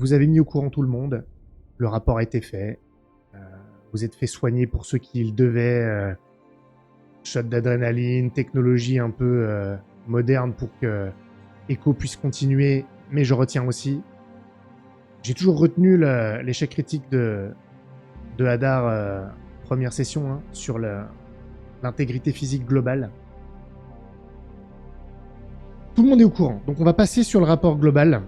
vous avez mis au courant tout le monde. Le rapport a été fait. Vous êtes fait soigner pour ceux qui le devaient. Shot d'adrénaline, technologie un peu moderne pour que Echo puisse continuer. Mais je retiens aussi. J'ai toujours retenu l'échec critique de Hadar, première session, hein, sur l'intégrité physique globale. Tout le monde est au courant. Donc on va passer sur le rapport global.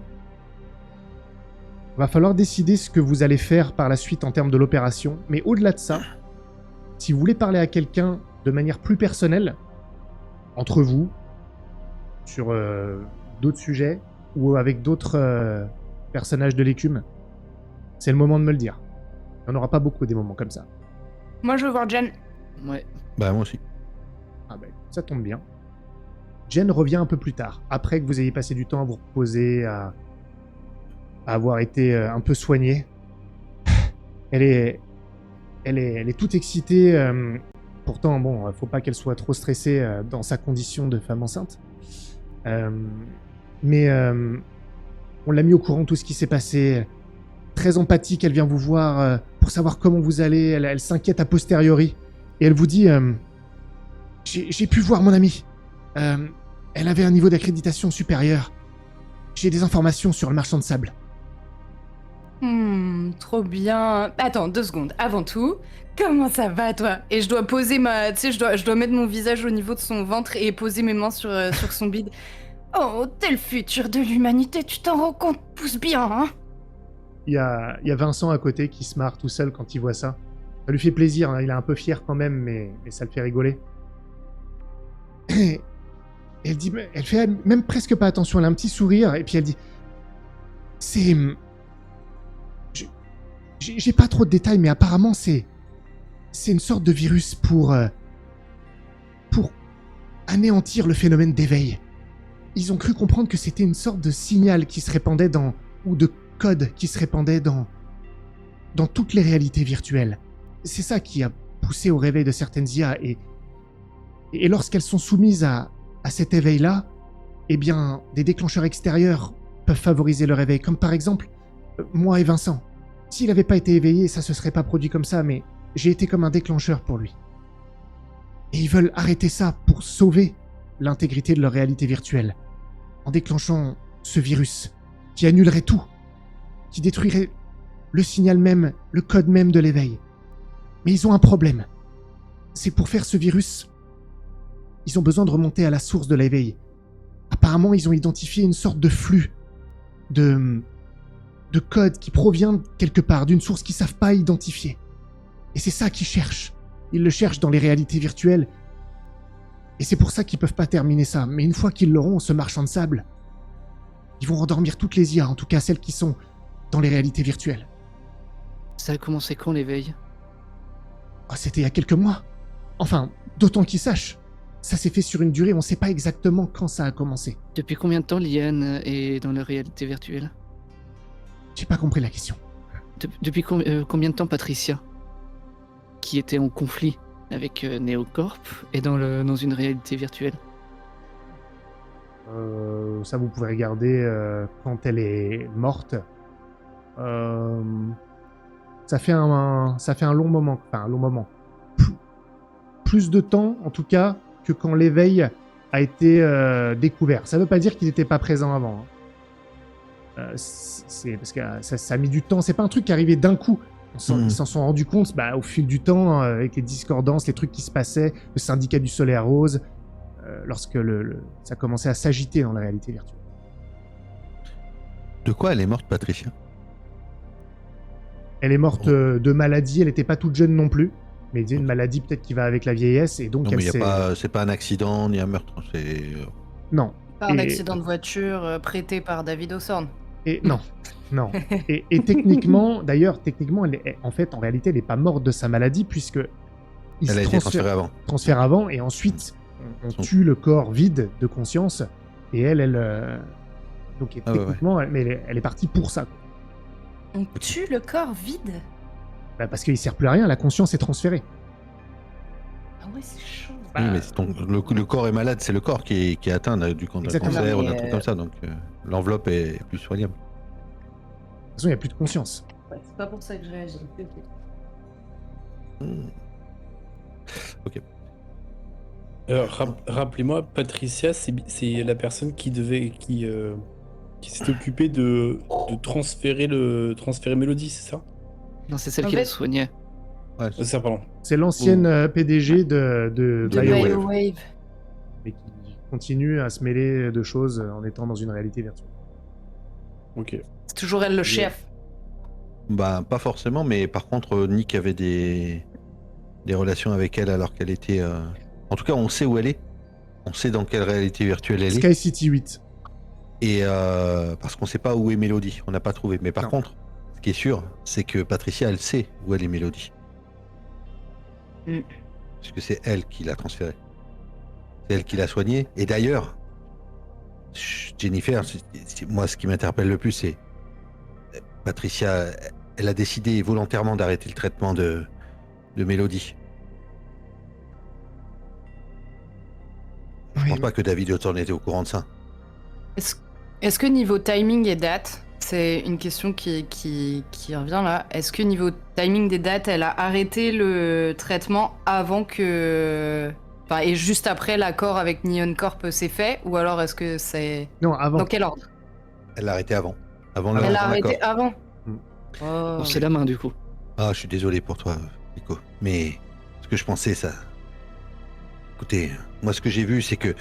Va falloir décider ce que vous allez faire par la suite en termes de l'opération. Mais au-delà de ça, si vous voulez parler à quelqu'un de manière plus personnelle, entre vous, sur d'autres sujets, ou avec d'autres personnages de l'écume, c'est le moment de me le dire. Il n'y en aura pas beaucoup des moments comme ça. Moi, je veux voir Jen. Ouais. Bah moi aussi. Ah ben, ça tombe bien. Jen revient un peu plus tard, après que vous ayez passé du temps à vous reposer, à avoir été un peu soignée. Elle est toute excitée. Pourtant, bon, faut pas qu'elle soit trop stressée dans sa condition de femme enceinte. Mais on l'a mis au courant de tout ce qui s'est passé. Très empathique, elle vient vous voir pour savoir comment vous allez. Elle s'inquiète a posteriori. Et elle vous dit j'ai pu voir mon amie. Elle avait un niveau d'accréditation supérieur. J'ai des informations sur le marchand de sable. Trop bien. Attends, 2 secondes. Avant tout, comment ça va, toi? Et je dois poser ma... Tu sais, je dois mettre mon visage au niveau de son ventre et poser mes mains sur son bide. Oh, t'es le futur de l'humanité, tu t'en rends compte? Pousse bien, hein? Il y a Vincent à côté qui se marre tout seul quand il voit ça. Ça lui fait plaisir, hein, il est un peu fier quand même, mais ça le fait rigoler. Et elle fait même presque pas attention, elle a un petit sourire, et puis elle dit... J'ai pas trop de détails, mais apparemment c'est une sorte de virus pour anéantir le phénomène d'éveil. Ils ont cru comprendre que c'était une sorte de signal qui se répandait ou de code qui se répandait dans toutes les réalités virtuelles. C'est ça qui a poussé au réveil de certaines IA, et lorsqu'elles sont soumises à cet éveil-là, eh bien, des déclencheurs extérieurs peuvent favoriser le réveil, comme par exemple, moi et Vincent. S'il n'avait pas été éveillé, ça se serait pas produit comme ça, mais j'ai été comme un déclencheur pour lui. Et ils veulent arrêter ça pour sauver l'intégrité de leur réalité virtuelle, en déclenchant ce virus qui annulerait tout, qui détruirait le signal même, le code même de l'éveil. Mais ils ont un problème. C'est pour faire ce virus, ils ont besoin de remonter à la source de l'éveil. Apparemment, ils ont identifié une sorte de flux de code qui provient quelque part, d'une source qu'ils savent pas identifier. Et c'est ça qu'ils cherchent. Ils le cherchent dans les réalités virtuelles. Et c'est pour ça qu'ils peuvent pas terminer ça. Mais une fois qu'ils l'auront, ce marchand de sable, ils vont endormir toutes les IA, en tout cas celles qui sont dans les réalités virtuelles. Ça a commencé quand, l'éveil? Oh, c'était il y a quelques mois. Enfin, d'autant qu'ils sachent. Ça s'est fait sur une durée, on sait pas exactement quand ça a commencé. Depuis combien de temps Liane est dans la réalité virtuelle? J'ai pas compris la question. Depuis combien de temps Patricia, qui était en conflit avec Neocorp, est dans une réalité virtuelle? Ça, vous pouvez regarder quand elle est morte. Ça fait un long moment. Enfin, un long moment. Plus de temps, en tout cas, que quand l'éveil a été découvert. Ça veut pas dire qu'il n'était pas présent avant. Hein. C'est parce que ça a mis du temps. C'est pas un truc qui arrivait d'un coup. Ils s'en sont rendus compte au fil du temps, avec les discordances, les trucs qui se passaient, le syndicat du solaire rose, lorsque ça commençait à s'agiter dans la réalité virtuelle. De quoi elle est morte, Patricia? Elle est morte de maladie, elle n'était pas toute jeune non plus, mais une maladie peut-être qui va avec la vieillesse, et donc non, mais c'est pas un accident ni un meurtre, c'est... Non. Pas un accident de voiture prêté par David Hawthorne. Et non. Et techniquement, en réalité, elle n'est pas morte de sa maladie, puisque elle a été transférée avant, et ensuite, on tue le corps vide de conscience, et elle donc techniquement, mais elle est partie pour ça. On tue le corps vide? Parce qu'il ne sert plus à rien, la conscience est transférée. Ah ouais, c'est chaud. Oui, mais le corps est malade, c'est le corps qui est atteint d'un cancer ou d'un truc comme ça, donc l'enveloppe est plus soignable. façon, il n'y a plus de conscience. Ouais, c'est pas pour ça que je réagis. Ok. Rappelez-moi, Patricia, c'est la personne qui s'est occupée de transférer Mélodie, c'est ça? Non, c'est celle En qui la fait- soignait. Ouais, C'est ça, pardon. C'est l'ancienne PDG de De BioWave, BioWave. mais qui continue à se mêler de choses en étant dans une réalité virtuelle. Ok. C'est toujours elle le chef. Bah, pas forcément, mais par contre, Nick avait des relations avec elle alors qu'elle était. En tout cas, on sait où elle est. On sait dans quelle réalité virtuelle elle est. Sky City 8. Et parce qu'on sait pas où est Mélodie, on n'a pas trouvé. Mais par Non. contre, ce qui est sûr, c'est que Patricia, elle sait où elle est Mélodie. Mm. Parce que c'est elle qui l'a transférée. C'est elle qui l'a soignée. Et d'ailleurs, Jennifer, moi, ce qui m'interpelle le plus, c'est Patricia, elle a décidé volontairement d'arrêter le traitement de Mélodie. Je pense pas que David Hawthorne était au courant de ça. Est-ce que niveau timing et date, c'est une question qui revient là, est-ce que niveau timing des dates, elle a arrêté le traitement avant que... Enfin, et juste après l'accord avec Neon Corp s'est fait, ou alors est-ce que c'est... Non, avant. Dans quel ordre? Elle l'a arrêté avant. Avant Elle le a arrêté accord. avant. Mm. Oh. Bon, c'est la main, du coup. Ah, je suis désolé pour toi, Nico. Mais ce que je pensais, ça... Écoutez, moi ce que j'ai vu, c'est que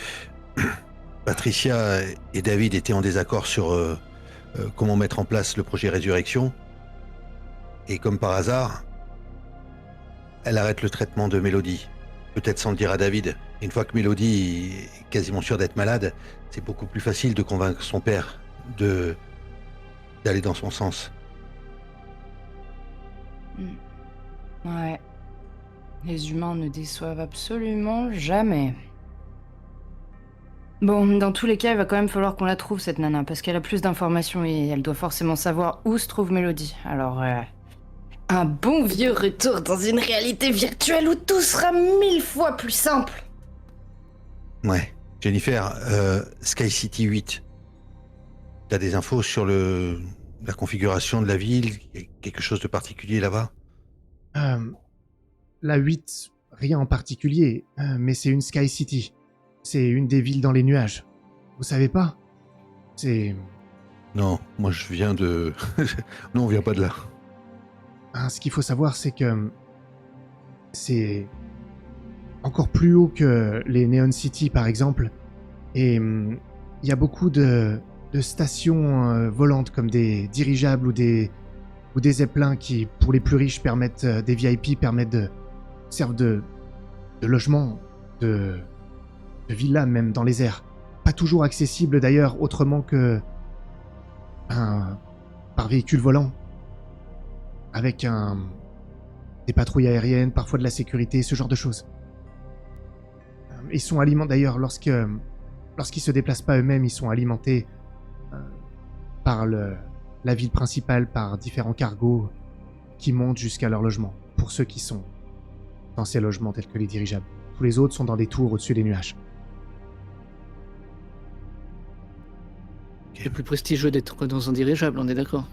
Patricia et David étaient en désaccord sur comment mettre en place le projet Résurrection. Et comme par hasard, elle arrête le traitement de Mélodie. Peut-être sans le dire à David. Une fois que Mélodie est quasiment sûre d'être malade, c'est beaucoup plus facile de convaincre son père d'aller dans son sens. Ouais. Les humains ne déçoivent absolument jamais. Bon, dans tous les cas, il va quand même falloir qu'on la trouve, cette nana, parce qu'elle a plus d'informations et elle doit forcément savoir où se trouve Mélodie. Alors, un bon vieux retour dans une réalité virtuelle où tout sera 1000 fois plus simple. Ouais. Jennifer, Sky City 8. T'as des infos sur la configuration de la ville? Quelque chose de particulier là-bas? La 8, rien en particulier, mais c'est une Sky City. C'est une des villes dans les nuages. Vous savez pas? C'est... Non, moi je viens de... Non, on vient pas de là. Ce qu'il faut savoir, c'est que c'est encore plus haut que les Neon City, par exemple. Et il y a beaucoup de stations volantes, comme des dirigeables ou des zeppelins qui, pour les plus riches, permettent des VIP, servent de logement, de villas même dans les airs. Pas toujours accessible d'ailleurs autrement que par véhicule volant. Avec des patrouilles aériennes, parfois de la sécurité, ce genre de choses. Ils sont alimentés d'ailleurs lorsqu'ils se déplacent pas eux-mêmes, ils sont alimentés par la ville principale, par différents cargos qui montent jusqu'à leur logement, pour ceux qui sont dans ces logements tels que les dirigeables. Tous les autres sont dans des tours au-dessus des nuages. C'est plus prestigieux d'être dans un dirigeable, on est d'accord?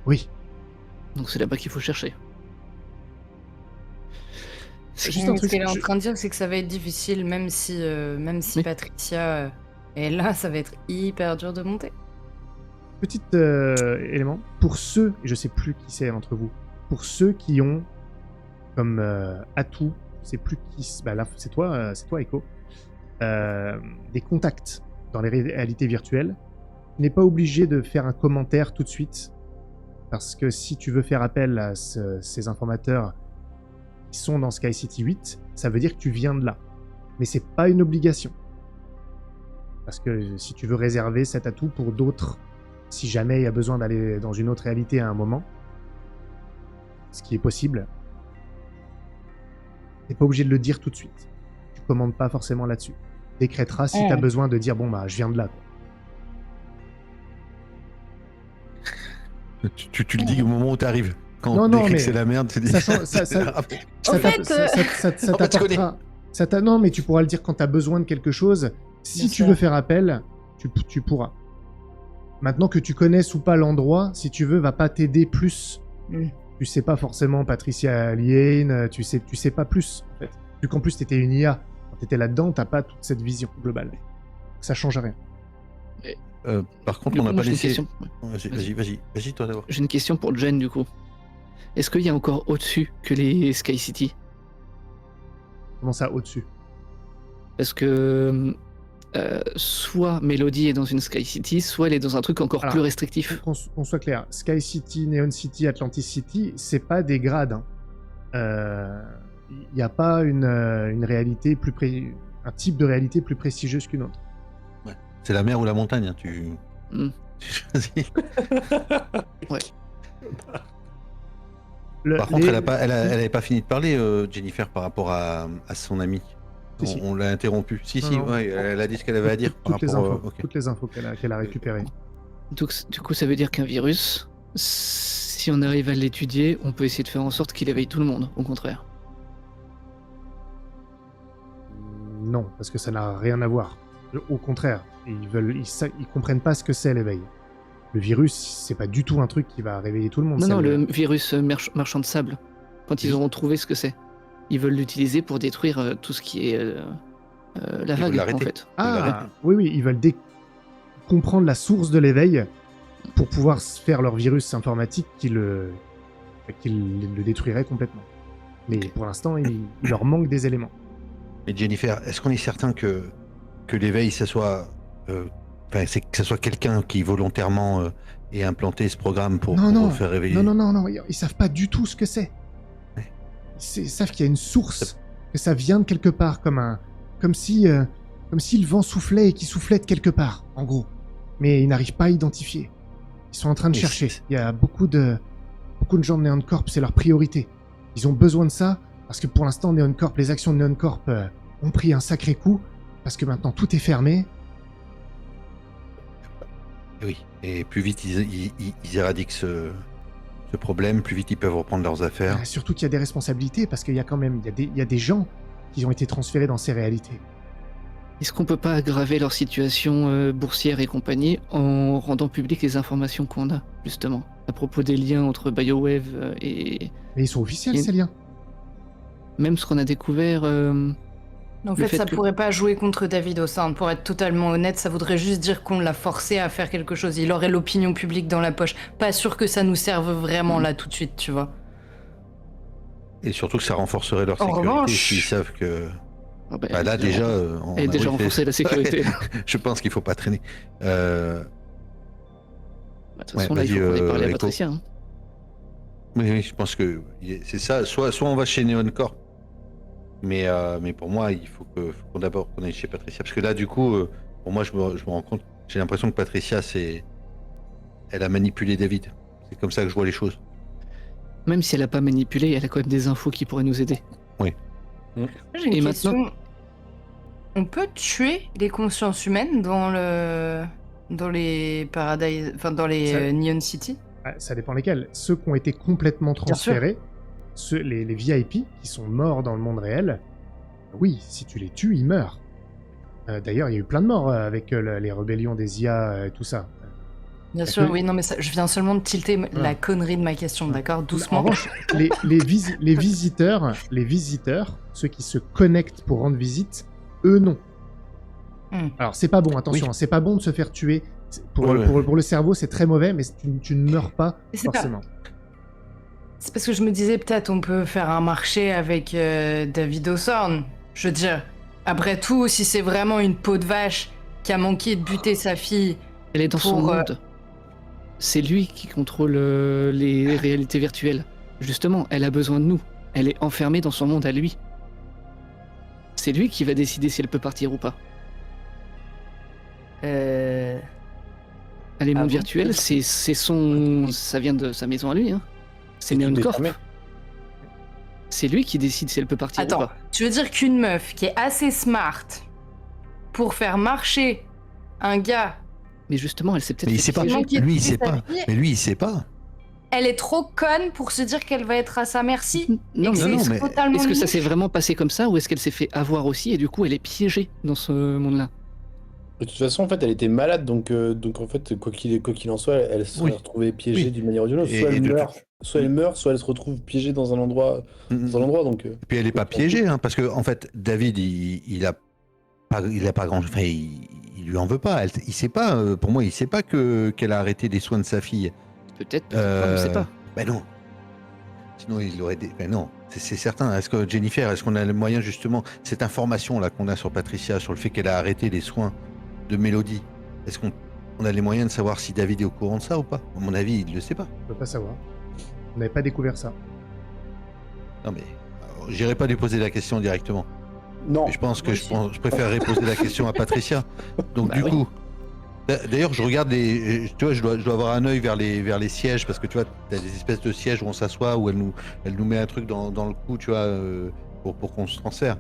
Oui. Donc c'est là-bas qu'il faut chercher. Juste un Ce truc, qu'elle est en train de dire, c'est que ça va être difficile, même si Oui. Patricia est là, ça va être hyper dur de monter. Petit élément, pour ceux, et je sais plus qui c'est entre vous, pour ceux qui ont comme atout, je sais plus qui, bah là c'est toi Echo, des contacts dans les réalités virtuelles, tu n'es pas obligé de faire un commentaire tout de suite, parce que si tu veux faire appel à ces informateurs qui sont dans Sky City 8, ça veut dire que tu viens de là. Mais c'est pas une obligation. Parce que si tu veux réserver cet atout pour d'autres, si jamais il y a besoin d'aller dans une autre réalité à un moment, ce qui est possible, t'es pas obligé de le dire tout de suite. Tu commandes pas forcément là-dessus. Décréteras si t'as besoin de dire bon bah je viens de là. Tu le dis au moment où t'arrives. Quand Non, on non, décrit mais que c'est la merde, tu dis... Non, mais tu pourras le dire quand tu as besoin de quelque chose. Si Bien tu sûr. veux faire appel, tu pourras. Maintenant que tu connaisses ou pas l'endroit, si tu veux, va pas t'aider plus. Mm. Tu sais pas forcément Patricia Liane, tu sais pas plus, en fait. Vu qu'en plus t'étais une IA, quand t'étais là-dedans, t'as pas toute cette vision globale. Ça change rien. Par contre, Du on coup, n'a moi, pas j'ai une laissé. question. Vas-y, toi d'abord. J'ai une question pour Jen du coup. Est-ce qu'il y a encore au-dessus que les Sky City? Comment ça, au-dessus? Parce que soit Melody est dans une Sky City, soit elle est dans un truc encore Alors, plus restrictif. Qu'on soit clair, Sky City, Neon City, Atlantis City, c'est pas des grades. Il n'y a pas une réalité un type de réalité plus prestigieuse qu'une autre. C'est la mer ou la montagne, hein, tu. Hmm. Vas-y. Le- Par contre, les- elle avait pas fini de parler, Jennifer, par rapport à son ami. Si, si. On l'a interrompu. Si, Non, non. ouais, elle a dit ce qu'elle avait à dire. par toutes les rapport, infos, ok. toutes les infos qu'elle a récupérées. Donc, du coup, ça veut dire qu'un virus, si on arrive à l'étudier, on peut essayer de faire en sorte qu'il éveille tout le monde, au contraire. Non, parce que ça n'a rien à voir. Au contraire, ils comprennent pas ce que c'est l'éveil. Le virus, c'est pas du tout un truc qui va réveiller tout le monde. Non, c'est non, le virus marchand de sable, quand ils Oui. auront trouvé ce que c'est, ils veulent l'utiliser pour détruire tout ce qui est la Ils vague, veulent l'arrêter. en fait. Ah, oui, ils veulent comprendre la source de l'éveil pour pouvoir faire leur virus informatique qui le détruirait complètement. Mais Ok. pour l'instant, il leur manque des éléments. Mais Jennifer, est-ce qu'on est certain que l'éveil, ça soit. C'est que ce soit quelqu'un qui volontairement ait implanté ce programme pour faire réveiller. Non, ils savent pas du tout ce que c'est. Ouais. Ils savent qu'il y a une source, que ça vient de quelque part, comme si le vent soufflait et qu'il soufflait de quelque part, en gros. Mais ils n'arrivent pas à identifier. Ils sont en train de Mais chercher. c'est- Il y a beaucoup de gens de Neon Corp, c'est leur priorité. Ils ont besoin de ça parce que pour l'instant, Neon Corp, les actions de Neon Corp ont pris un sacré coup parce que maintenant tout est fermé. Oui, et plus vite ils éradiquent ce problème, plus vite ils peuvent reprendre leurs affaires. Surtout qu'il y a des responsabilités parce qu'il y a quand même il y a des gens qui ont été transférés dans ces réalités. Est-ce qu'on peut pas aggraver leur situation boursière et compagnie en rendant publiques les informations qu'on a, justement, à propos des liens entre BioWave et Mais ils sont officiels, Et- ces liens. même ce qu'on a découvert En Le fait, fait ça que- pourrait pas jouer contre David Ossand. Pour être totalement honnête, ça voudrait juste dire qu'on l'a forcé à faire quelque chose. Il aurait l'opinion publique dans la poche. Pas sûr que ça nous serve vraiment là tout de suite, tu vois. Et surtout que ça renforcerait leur En sécurité revanche- s'ils savent que. Ah bah, Bah là déjà. on elle est a déjà briefé. renforcée la sécurité. Je pense qu'il faut pas traîner. De toute façon, Ouais, là, il faut vas-y, qu'on ait parlé à Rico. Patricia. Hein. Oui, je pense que c'est ça. Soit on va chez Neon Corp, mais pour moi, il faut qu'on d'abord qu'on aille chez Patricia, parce que là, du coup, pour moi, je me rends compte, j'ai l'impression que Patricia, elle a manipulé David. C'est comme ça que je vois les choses. Même si elle a pas manipulé, elle a quand même des infos qui pourraient nous aider. J'ai une Et question. maintenant- On peut tuer les consciences humaines dans les Paradise, enfin dans les Ça- Neon City. Ah, ça dépend lesquels. Ceux qui ont été complètement sûr. transférés, les VIP qui sont morts dans le monde réel, oui, si tu les tues, ils meurent. D'ailleurs, il y a eu plein de morts avec les rébellions des IA et tout ça. Bien Parce sûr, que- oui, non, mais ça, je viens seulement de tilter la Ouais. connerie de ma question, d'accord, En doucement. revanche, les visiteurs, ceux qui se connectent pour rendre visite, eux non. Hmm. Alors c'est pas bon, attention, Oui. hein, c'est pas bon de se faire tuer. Pour, Ouais, ouais. pour le cerveau, c'est très mauvais, mais tu ne meurs pas Et c'est pas- forcément. C'est parce que je me disais peut-être on peut faire un marché avec David Osorn. Je veux dire, après tout, si c'est vraiment une peau de vache qui a manqué de buter sa fille, Elle est dans son Pour, monde. C'est lui qui contrôle les réalités virtuelles. Justement, elle a besoin de nous. Elle est enfermée dans son monde à lui. C'est lui qui va décider si elle peut partir ou pas. Les Ah mondes bon virtuels, ça vient de sa maison à lui. Hein. C'est Neon Corp. C'est lui qui décide si elle peut partir ou Attends, pas. tu veux dire qu'une meuf qui est assez smart pour faire marcher un gars, Mais justement, elle s'est peut-être Mais il fait sait pas. piéger. manqué de Lui, il buter sait sa pas. fille, Mais lui, il sait pas. elle est trop conne pour se dire qu'elle va être à sa merci. Non, et que mais c'est mais totalement est-ce que ça louche. s'est vraiment passé comme ça ou est-ce qu'elle s'est fait avoir aussi et du coup elle est piégée dans ce monde-là? De toute façon, en fait, elle était malade, donc en fait, quoi qu'il en soit, elle se serait Oui. retrouvée piégée Oui. d'une manière ou d'une autre. Et- Soit et elle de meurt, soit elle se retrouve piégée dans un endroit, Mm. donc. Et puis elle est pas piégée, hein, parce que en fait, David, il a pas grand, enfin, il lui en veut pas. Il sait pas. Pour moi, il sait pas qu'elle a arrêté les soins de sa fille. Peut-être pas, on ne sait pas. Ben non. Sinon, il aurait. Ben non, c'est certain. Est-ce que Jennifer, est-ce qu'on a le moyen justement, cette information là qu'on a sur Patricia, sur le fait qu'elle a arrêté les soins de Mélodie, est-ce qu'on a les moyens de savoir si David est au courant de ça ou pas? À mon avis, il le sait pas. On peut pas savoir. On n'avait pas découvert ça. Non mais, j'irai pas lui poser la question directement. Non. Mais je pense que je préférerais poser la question à Patricia. Donc Bah du oui. coup, d'ailleurs, je regarde tu vois, je dois avoir un œil vers les sièges parce que tu vois, t'as des espèces de sièges où on s'assoit, où elle nous met un truc dans le cou, tu vois, pour qu'on se transfère.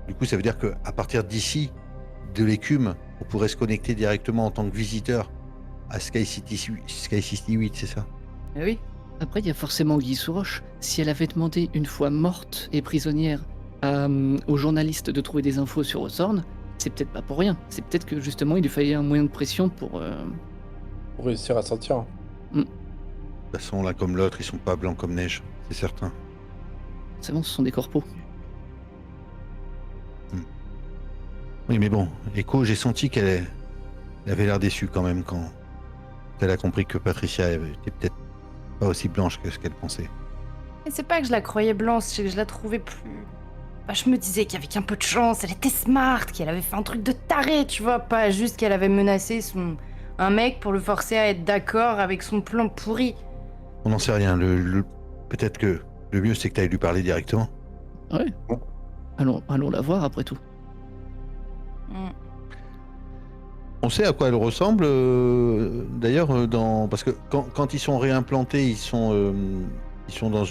Du coup, ça veut dire que à partir d'ici, de l'écume, on pourrait se connecter directement en tant que visiteur à Sky City 8, c'est ça? Eh oui. Après, il y a forcément Guy Souroche. Si elle avait demandé une fois morte et prisonnière aux journalistes de trouver des infos sur Osorn, c'est peut-être pas pour rien. C'est peut-être que justement il lui fallait un moyen de pression pour. Pour réussir à sortir. De toute façon, l'un comme l'autre, ils sont pas blancs comme neige, c'est certain. C'est bon, ce sont des corpos. Oui, mais bon, Echo, j'ai senti qu'elle avait l'air déçue quand même quand elle a compris que Patricia était peut-être pas aussi blanche que ce qu'elle pensait. Et c'est pas que je la croyais blanche, c'est que je la trouvais plus. Bah, je me disais qu'avec un peu de chance, elle était smart, qu'elle avait fait un truc de taré, tu vois, pas juste qu'elle avait menacé un mec pour le forcer à être d'accord avec son plan pourri. On n'en sait rien. Peut-être que le mieux, c'est que tu ailles lui parler directement. Ouais. Allons la voir après tout. Mm. On sait à quoi elle ressemble, d'ailleurs, parce que quand ils sont réimplantés, ils sont dans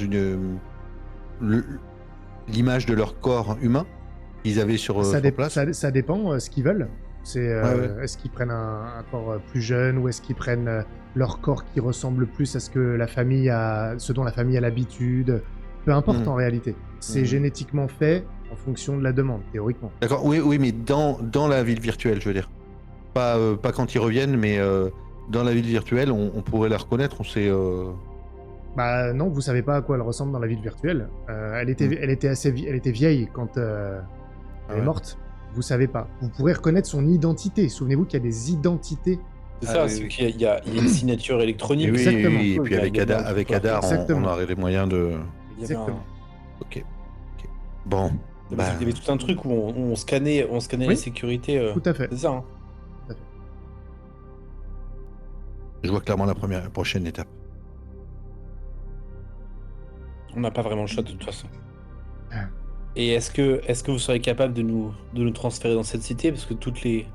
l'image de leur corps humain qu'ils avaient sur place. Ça dépend ce qu'ils veulent. C'est Ouais. est-ce qu'ils prennent un corps plus jeune ou est-ce qu'ils prennent leur corps qui ressemble plus à ce dont la famille a l'habitude. Peu importe en réalité. C'est génétiquement fait en fonction de la demande, théoriquement. D'accord, oui, mais dans la ville virtuelle, je veux dire. Pas quand ils reviennent, mais dans la ville virtuelle, on pourrait la reconnaître, on sait... Bah non, vous savez pas à quoi elle ressemble dans la ville virtuelle. Elle était vieille quand elle est morte. Vous savez pas. Vous pourrez reconnaître son identité. Souvenez-vous qu'il y a des identités. C'est ça, c'est qu'il y a une signature électronique. Et oui, Exactement. et puis avec Adar, on aurait les moyens de... Exactement. Ok. Bon. Il y avait tout un truc où on scannait les sécurités. Tout à fait. C'est ça, hein. Je vois clairement la prochaine étape. On n'a pas vraiment le choix de toute façon. Ah. Et est-ce que vous serez capable de nous transférer dans cette cité? Parce que toutes les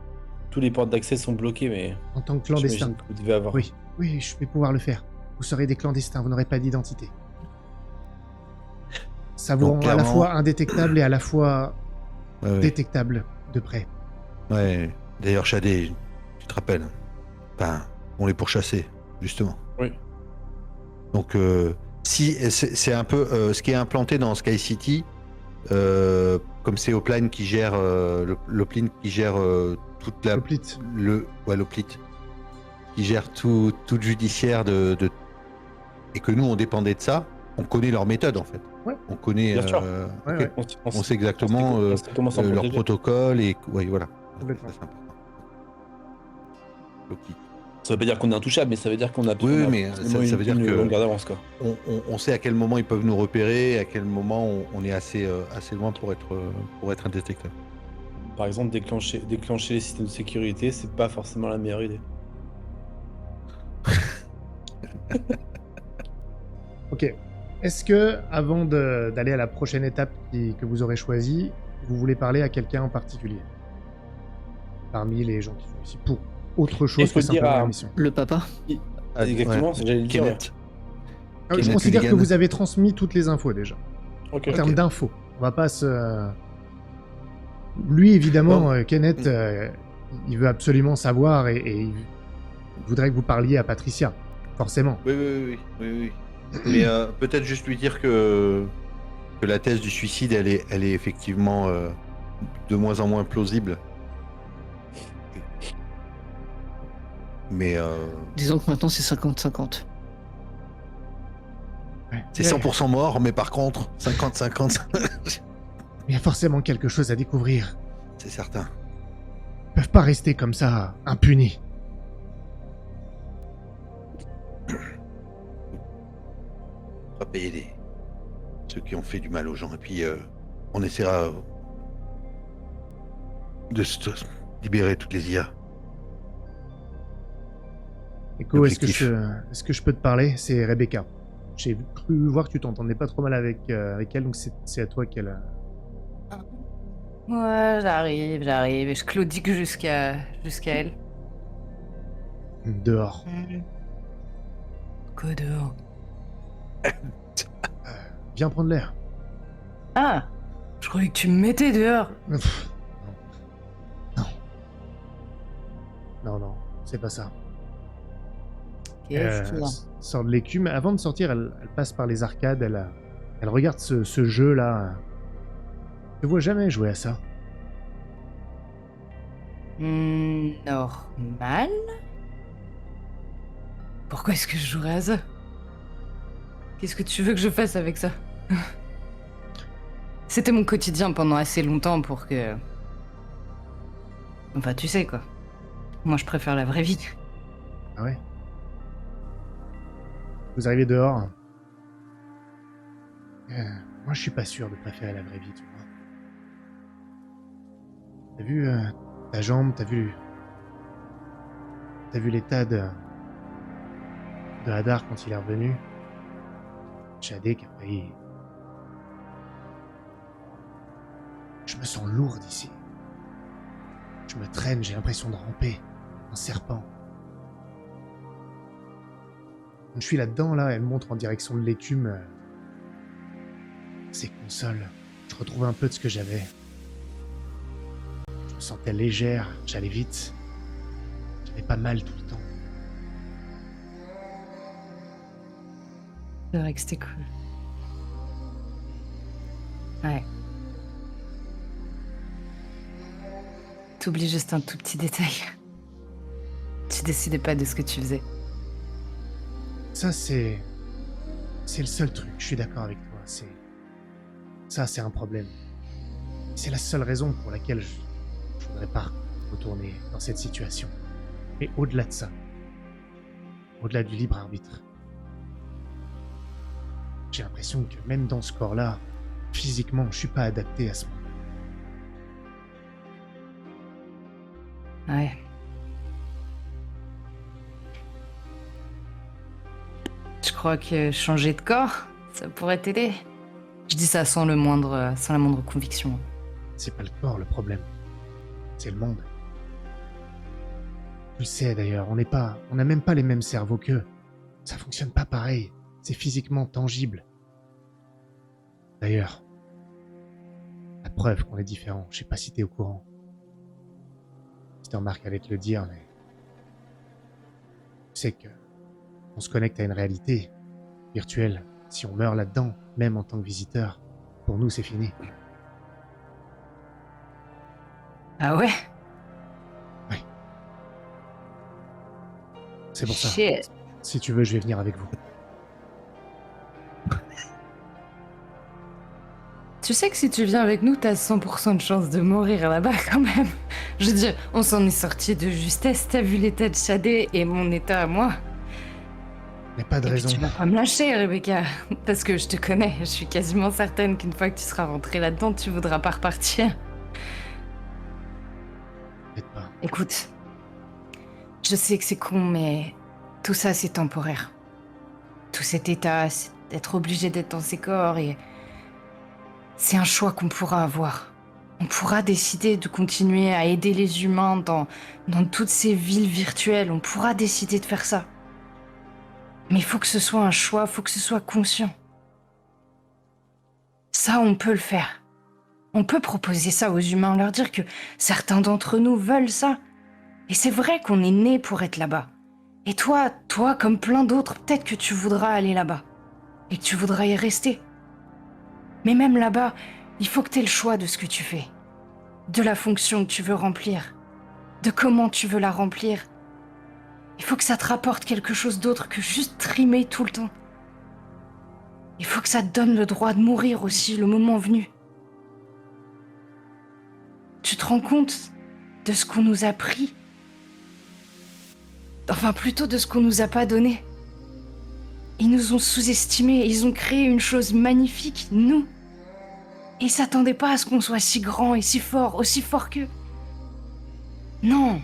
portes d'accès sont bloquées, mais En tant que clandestin. j'imagine que vous devez avoir. Oui, je vais pouvoir le faire. Vous serez des clandestins, vous n'aurez pas d'identité. Ça vous Donc, rend à la clairement- fois indétectable et à la fois Ouais. détectable de près. Ouais. D'ailleurs, Shadé, tu te rappelles? Enfin, on les pourchassait, justement. Oui. Donc, si c'est un peu ce qui est implanté dans Sky City, comme c'est Opline qui gère l'Opline qui gère toute la Hoplite. l'Oplit qui gère tout le judiciaire et que nous on dépendait de ça, on connaît leur méthode en fait. Ouais. On connaît Bien sûr. Ouais, ok. ouais. On On sait exactement on sait comment s'en leur protéger. protocole et ouais voilà. Complètement. Ça, c'est important. L'Oplit. Ça veut pas dire qu'on est intouchable, mais ça veut dire qu'on a Oui, mais absolument ça veut dire une que- longueur d'avance, quoi. On sait à quel moment ils peuvent nous repérer, à quel moment on est assez loin pour être indétectable. Par exemple, déclencher les systèmes de sécurité, c'est pas forcément la meilleure idée. Ok. Est-ce que, avant d'aller à la prochaine étape que vous aurez choisie, vous voulez parler à quelqu'un en particulier parmi les gens qui sont ici pour autre chose faut que dire simplement à- la mission? Le papa. Exactement, c'est ce que j'allais le dire. Kenneth. Je Kenneth considère que Mulligan. vous avez transmis toutes les infos déjà. Ok. En termes d'infos. On va pas se... Lui, évidemment, Kenneth, il veut absolument savoir et il voudrait que vous parliez à Patricia. Forcément. Oui. Mais peut-être juste lui dire que la thèse du suicide, elle est effectivement de moins en moins plausible. Mais Disons que maintenant c'est 50-50. Ouais. c'est 100% mort, mais par contre, 50-50, Il y a forcément quelque chose à découvrir. c'est certain. Ils peuvent pas rester comme ça, impunis. On va payer ceux qui ont fait du mal aux gens. Et puis, on essaiera de se libérer toutes les IA. Écho, est-ce Objectif. est-ce que je peux te parler? C'est Rebecca. J'ai cru voir que tu t'entendais pas trop mal avec elle, donc c'est à toi qu'elle... Ouais, j'arrive. Et je claudique jusqu'à elle. Dehors. Quoi dehors? Viens prendre l'air. Ah, je croyais que tu me mettais dehors. Pff, non. Non, c'est pas ça. Qu'est-ce qu'il y a? Sort de l'écume. Avant de sortir, elle passe par les arcades, elle regarde ce jeu-là. Je ne vois jamais jouer à ça. Normal? Pourquoi est-ce que je jouerais à ça? Qu'est-ce que tu veux que je fasse avec ça? C'était mon quotidien pendant assez longtemps pour que... Enfin, tu sais quoi. Moi, je préfère la vraie vie. Ah ouais? Vous arrivez dehors. Moi, je suis pas sûr de préférer la vraie vie, tu vois. T'as vu ta jambe, t'as vu l'état de Hadar quand il est revenu. Shadé qui a failli... Je me sens lourde ici. Je me traîne, j'ai l'impression de ramper. Un serpent. Quand je suis là-dedans, là, elle montre en direction de l'écume. Ces consoles. Je retrouve un peu de ce que j'avais. Je me sentais légère, j'allais vite. J'avais pas mal tout le temps. C'est vrai que c'était cool. Ouais. T'oublies juste un tout petit détail. Tu décidais pas de ce que tu faisais. Ça, c'est le seul truc, je suis d'accord avec toi. Ça, c'est un problème. C'est la seule raison pour laquelle je voudrais pas retourner dans cette situation. Mais au-delà de ça, au-delà du libre arbitre, j'ai l'impression que même dans ce corps-là, physiquement, je suis pas adapté à ce monde. Ouais. Je crois que changer de corps, ça pourrait t'aider. Je dis ça sans la moindre conviction. C'est pas le corps le problème, c'est le monde. Tu le sais d'ailleurs, on n'a même pas les mêmes cerveaux qu'eux. Ça fonctionne pas pareil, c'est physiquement tangible. D'ailleurs, la preuve qu'on est différents, je sais pas si t'es au courant. Marc allait te le dire, mais tu sais que on se connecte à une réalité virtuelle. Si on meurt là-dedans, même en tant que visiteur, pour nous c'est fini. Ah ouais? Oui. C'est pour ça. Shit. Si tu veux, je vais venir avec vous. Tu sais que si tu viens avec nous, t'as 100% de chance de mourir là-bas quand même. Je veux dire, on s'en est sorti de justesse. T'as vu l'état de Shadé et mon état à moi. Mais pas de Et puis raison. tu vas pas me lâcher, Rebecca. Parce que je te connais. Je suis quasiment certaine qu'une fois que tu seras rentrée là-dedans, tu voudras pas repartir. Peut-être pas. Écoute, je sais que c'est con, mais tout ça, c'est temporaire. Tout cet état, c'est d'être obligé d'être dans ces corps et... C'est un choix qu'on pourra avoir. On pourra décider de continuer à aider les humains dans toutes ces villes virtuelles. On pourra décider de faire ça. Mais il faut que ce soit un choix, il faut que ce soit conscient. Ça, on peut le faire. On peut proposer ça aux humains, leur dire que certains d'entre nous veulent ça. Et c'est vrai qu'on est né pour être là-bas. Et toi, comme plein d'autres, peut-être que tu voudras aller là-bas. Et que tu voudras y rester. Mais même là-bas, il faut que tu aies le choix de ce que tu fais. De la fonction que tu veux remplir. De comment tu veux la remplir. Il Il faut que ça te rapporte quelque chose d'autre que juste trimer tout le temps. Il faut que ça te donne le droit de mourir aussi, le moment venu. Tu te rends compte de ce qu'on nous a pris? Enfin, plutôt de ce qu'on nous a pas donné. Ils nous ont sous-estimés, ils ont créé une chose magnifique, nous. Et ils s'attendaient pas à ce qu'on soit si grand et si fort, aussi fort qu'eux. Non,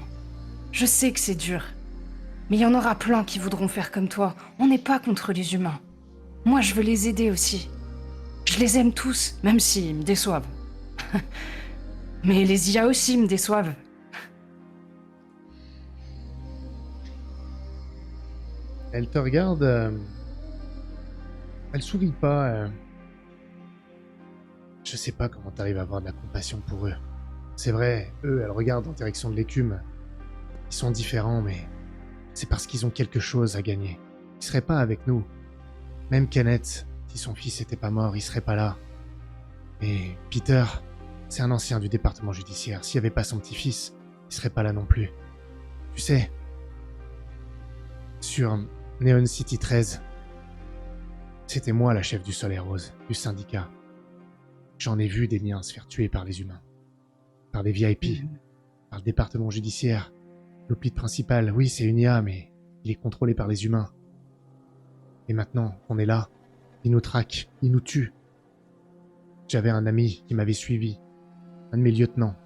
je sais que c'est dur. Mais il y en aura plein qui voudront faire comme toi. On n'est pas contre les humains. Moi, je veux les aider aussi. Je les aime tous, même s'ils me déçoivent. Mais les IA aussi me déçoivent. Elle te regarde. Elle sourit pas. Je sais pas comment t'arrives à avoir de la compassion pour eux. C'est vrai, eux, elles regardent en direction de l'écume. Ils sont différents, mais c'est parce qu'ils ont quelque chose à gagner. Ils seraient pas avec nous. Même Kenneth, si son fils était pas mort, il serait pas là. Et Peter, c'est un ancien du département judiciaire. S'il y avait pas son petit-fils, il serait pas là non plus. Tu sais, sur Neon City 13, c'était moi la chef du Soleil Rose, du syndicat. J'en ai vu des miens se faire tuer par les humains. Par des VIP, par le département judiciaire. L'hôpital principal, oui, c'est une IA, mais il est contrôlé par les humains. Et maintenant qu'on est là, ils nous traquent, ils nous tuent. J'avais un ami qui m'avait suivi, un de mes lieutenants.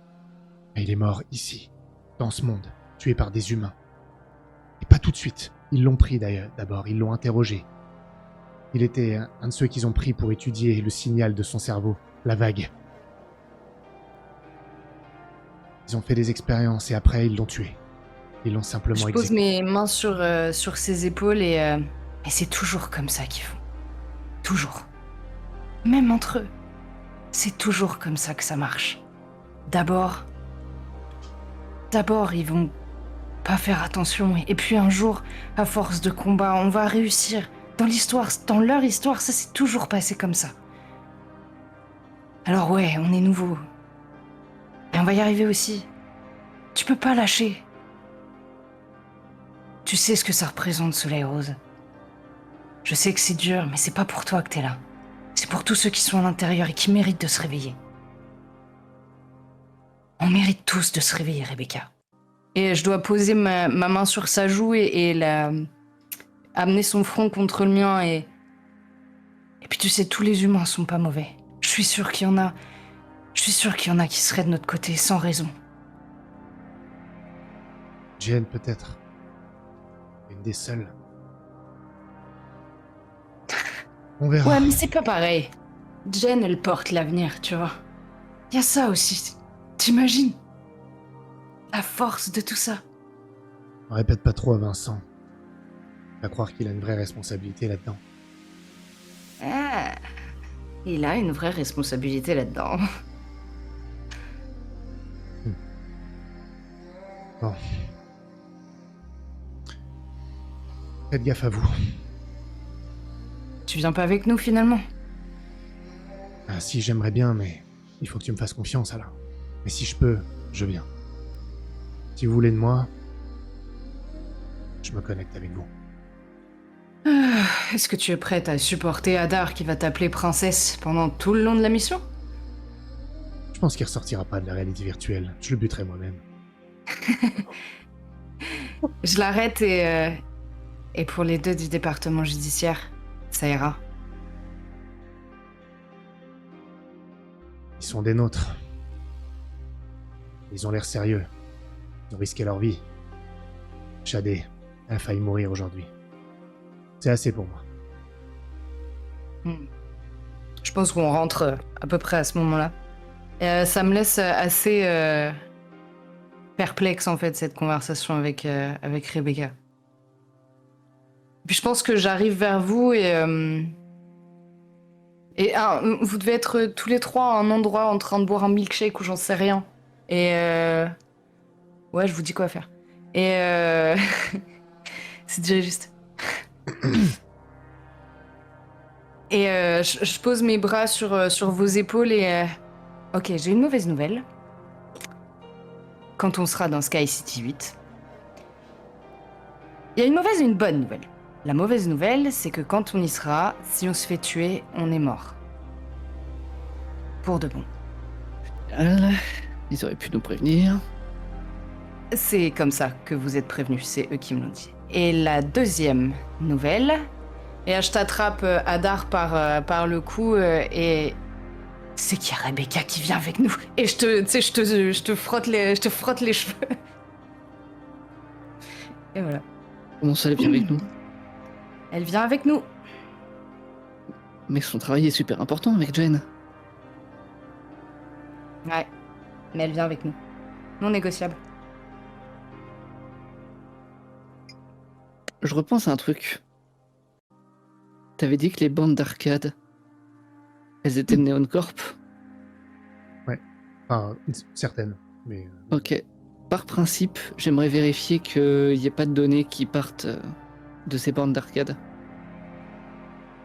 Et il est mort ici, dans ce monde, tué par des humains. Et pas tout de suite. Ils l'ont pris d'ailleurs, d'abord, ils l'ont interrogé. Il était un de ceux qu'ils ont pris pour étudier le signal de son cerveau, la vague. Ils ont fait des expériences et après ils l'ont tué. Ils l'ont simplement Je pose exécuté. mes mains sur ses épaules et c'est toujours comme ça qu'ils font. Toujours. Même entre eux. C'est toujours comme ça que ça marche. D'abord, ils vont pas faire attention. Et puis un jour, à force de combat, on va réussir. Dans l'histoire, dans leur histoire, ça s'est toujours passé comme ça. Alors ouais, on est nouveau. Et on va y arriver aussi. Tu peux pas lâcher. Tu sais ce que ça représente, Soleil Rose. Je sais que c'est dur, mais c'est pas pour toi que t'es là. C'est pour tous ceux qui sont à l'intérieur et qui méritent de se réveiller. On mérite tous de se réveiller, Rebecca. Et je dois poser ma main sur sa joue et amener son front contre le mien et puis tu sais, tous les humains sont pas mauvais. Je suis sûre qu'il y en a qui seraient de notre côté sans raison. Jen, peut-être. Une des seules. On verra. Ouais, mais c'est pas pareil. Jen, elle porte l'avenir, tu vois. Y a ça aussi. T'imagines? La force de tout ça. Répète pas trop à Vincent. À croire qu'il a une vraie responsabilité là-dedans. Ah, il a une vraie responsabilité là-dedans. Bon. Faites gaffe à vous. Tu viens pas avec nous finalement? Ah si, j'aimerais bien, mais il faut que tu me fasses confiance alors. Mais si je peux, je viens. Si vous voulez de moi, je me connecte avec vous. Est-ce que tu es prête à supporter Hadar qui va t'appeler princesse pendant tout le long de la mission? Je pense qu'il ressortira pas de la réalité virtuelle. Je le buterai moi-même. Je l'arrête et pour les deux du département judiciaire, ça ira. Ils sont des nôtres. Ils ont l'air sérieux. Ils ont risqué leur vie. Shadé a failli mourir aujourd'hui. C'est assez pour moi. Je pense qu'on rentre à peu près à ce moment-là. Ça me laisse assez perplexe en fait cette conversation avec Rebecca. Puis je pense que j'arrive vers vous et vous devez être tous les trois à un endroit en train de boire un milkshake ou j'en sais rien. Et ouais, je vous dis quoi faire. Et c'est déjà juste. Et je pose mes bras sur vos épaules et ok, j'ai une mauvaise nouvelle. Quand on sera dans Sky City 8, Il y a une mauvaise et une bonne nouvelle. La mauvaise nouvelle, c'est que quand on y sera, si on se fait tuer, on est mort. Pour de bon. Ils auraient pu nous prévenir. C'est comme ça que vous êtes prévenus, c'est eux qui me l'ont dit. Et la deuxième nouvelle, et là, je t'attrape Hadar par le cou et c'est qu'il y a Rebecca qui vient avec nous. Et je te frotte les cheveux. Et voilà. Comment ça, elle vient avec nous? Elle vient avec nous. Mais son travail est super important avec Jen. Ouais, mais elle vient avec nous. Non négociable. Je repense à un truc. T'avais dit que les bandes d'arcade, elles étaient de Neon Corp. Enfin, certaines. Mais Ok. Par principe, j'aimerais vérifier qu'il n'y ait pas de données qui partent de ces bornes d'arcade.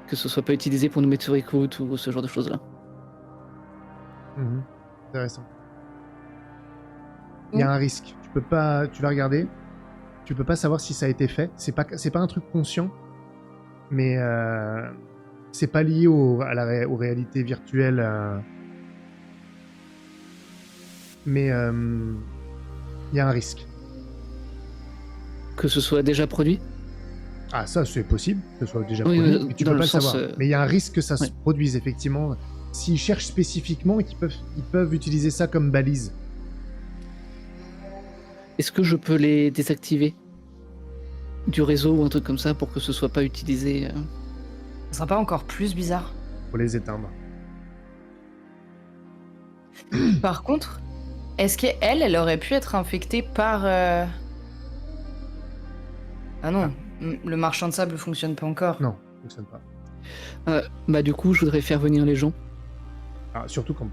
Que ce soit pas utilisé pour nous mettre sur écoute ou ce genre de choses-là. intéressant. Il y a un risque. Tu vas regarder. Tu peux pas savoir si ça a été fait. C'est pas un truc conscient. Mais c'est pas lié aux réalités virtuelles. Mais il y a un risque. Que ce soit déjà produit? Ah, ça, c'est possible que ce soit déjà Oui, produit, mais tu dans peux le pas le sens, savoir. Mais il y a un risque que ça se ouais. produise, effectivement. S'ils cherchent spécifiquement et ils peuvent utiliser ça comme balise. Est-ce que je peux les désactiver du réseau ou un truc comme ça pour que ce soit pas utilisé Ce sera pas encore plus bizarre. Faut les éteindre. Par contre, est-ce qu'elle aurait pu être infectée par... Ah non, le marchand de sable fonctionne pas encore. Non, ça fonctionne pas. Bah du coup, je voudrais faire venir les gens. Ah, surtout quand...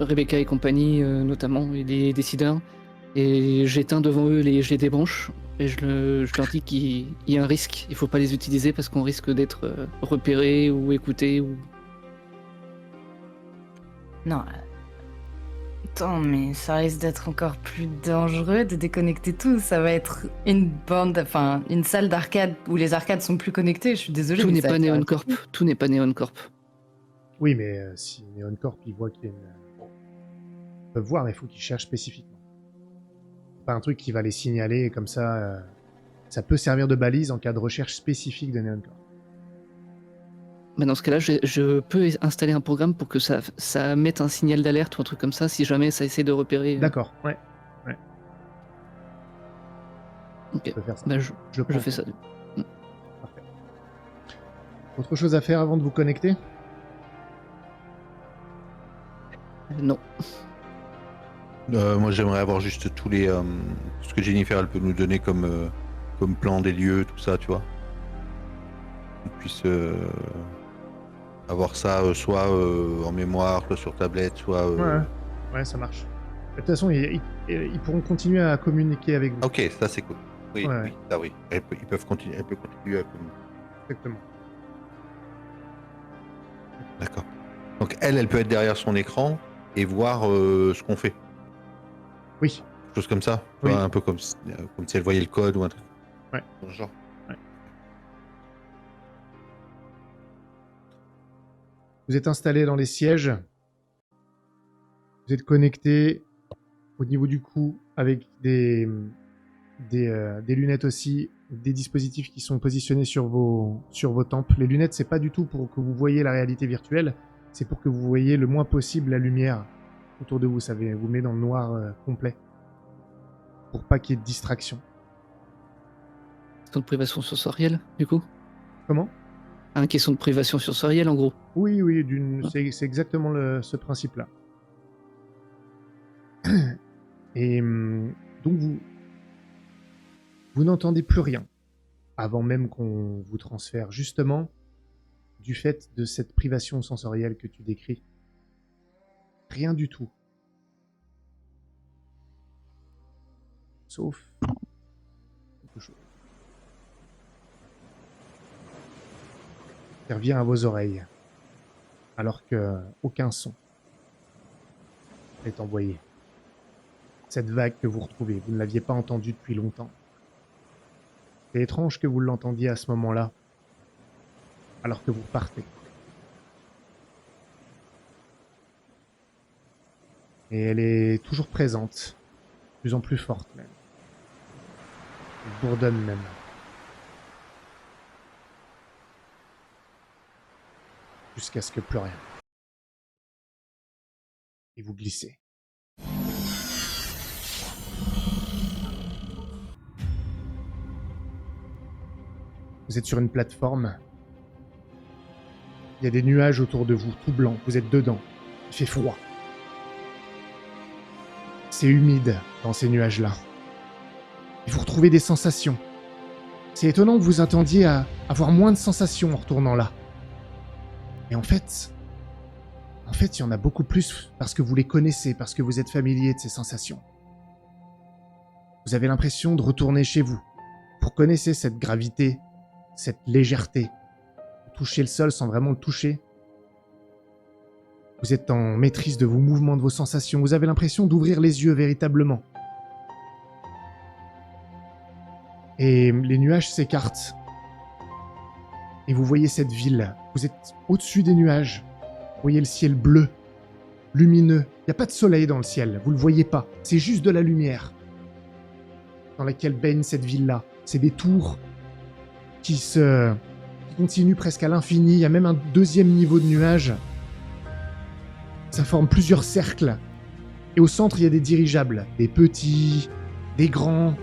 Rebecca et compagnie, notamment, et les décideurs. Et j'éteins devant eux les jets des branches. Et je leur dis qu'il y a un risque. Il faut pas les utiliser parce qu'on risque d'être repéré ou écouté ou... Non. Attends, mais ça risque d'être encore plus dangereux de déconnecter tout. Ça va être une bande, enfin, une salle d'arcade où les arcades sont plus connectées. Je suis désolée. Tout mais n'est ça pas attire- Neon Corp. Tout n'est pas Neon Corp. Oui, mais si Neon Corp, ils voient qu'il y a une... Ils peuvent voir, mais il faut qu'ils cherchent spécifiquement. C'est pas un truc qui va les signaler comme ça. Ça peut servir de balise en cas de recherche spécifique de Neon Corp. Mais dans ce cas-là, je peux installer un programme pour que ça mette un signal d'alerte ou un truc comme ça si jamais ça essaie de repérer. D'accord, ouais. Ok. Je peux faire ça. Bah, Je je prends. fais ça. Parfait. Autre chose à faire avant de vous connecter? Non. Moi, j'aimerais avoir juste tous les... ce que Jennifer, elle peut nous donner comme plan des lieux, tout ça, tu vois. On puisse avoir ça soit en mémoire, soit sur tablette, soit... Ouais, ça marche. De toute façon, ils pourront continuer à communiquer avec vous. Ok, ça c'est cool. Oui, Ouais. oui, ça oui. Elle peut continuer à communiquer. Exactement. D'accord. Donc elle peut être derrière son écran et voir ce qu'on fait. Oui. Quelque chose comme ça. Tu Oui. vois, un peu comme si elle voyait le code ou un truc. Ouais. Dans ce genre. Vous êtes installé dans les sièges. Vous êtes connecté au niveau du cou avec des lunettes aussi, des dispositifs qui sont positionnés sur vos tempes. Les lunettes, c'est pas du tout pour que vous voyez la réalité virtuelle, c'est pour que vous voyez le moins possible la lumière autour de vous. Ça vous met dans le noir complet. Pour pas qu'il y ait de distraction. Question de privation sensorielle, du coup. Comment? Question de privation sensorielle, en gros. Oui, c'est exactement ce principe-là. Et donc vous n'entendez plus rien avant même qu'on vous transfère, justement, du fait de cette privation sensorielle que tu décris. Rien du tout. Sauf quelque chose qui revient à vos oreilles, alors que aucun son est envoyé. Cette vague que vous retrouvez, vous ne l'aviez pas entendue depuis longtemps. C'est étrange que vous l'entendiez à ce moment-là, alors que vous partez. Et elle est toujours présente, de plus en plus forte même. Elle bourdonne même. Jusqu'à ce que plus rien. Et vous glissez. Vous êtes sur une plateforme. Il y a des nuages autour de vous, tout blanc. Vous êtes dedans. Il fait froid. C'est humide dans ces nuages-là. Et vous retrouvez des sensations. C'est étonnant que vous attendiez à avoir moins de sensations en retournant là. Et en fait, il y en a beaucoup plus parce que vous les connaissez, parce que vous êtes familier de ces sensations. Vous avez l'impression de retourner chez vous. Vous connaissez cette gravité, cette légèreté. Vous touchez le sol sans vraiment le toucher. Vous êtes en maîtrise de vos mouvements, de vos sensations. Vous avez l'impression d'ouvrir les yeux véritablement. Et les nuages s'écartent. Et vous voyez cette ville. Vous êtes au-dessus des nuages. Vous voyez le ciel bleu, lumineux. Il n'y a pas de soleil dans le ciel. Vous ne le voyez pas. C'est juste de la lumière dans laquelle baigne cette ville-là. C'est des tours qui continuent presque à l'infini. Il y a même un deuxième niveau de nuages. Ça forme plusieurs cercles. Et au centre, il y a des dirigeables. Des petits, des grands,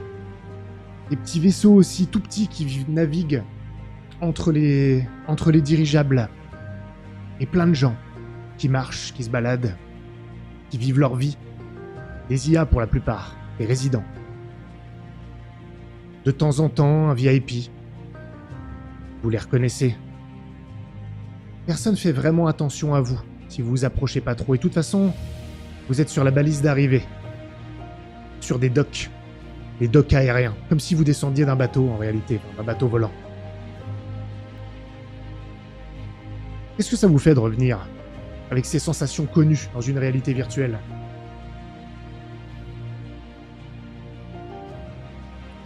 des petits vaisseaux aussi tout petits qui naviguent entre les dirigeables. Et plein de gens qui marchent, qui se baladent, qui vivent leur vie. Des IA pour la plupart, des résidents. De temps en temps, un VIP. Vous les reconnaissez. Personne fait vraiment attention à vous si vous vous approchez pas trop. Et de toute façon, vous êtes sur la balise d'arrivée. Sur des docks. Des docks aériens. Comme si vous descendiez d'un bateau en réalité, d'un bateau volant. Qu'est-ce que ça vous fait de revenir avec ces sensations connues dans une réalité virtuelle?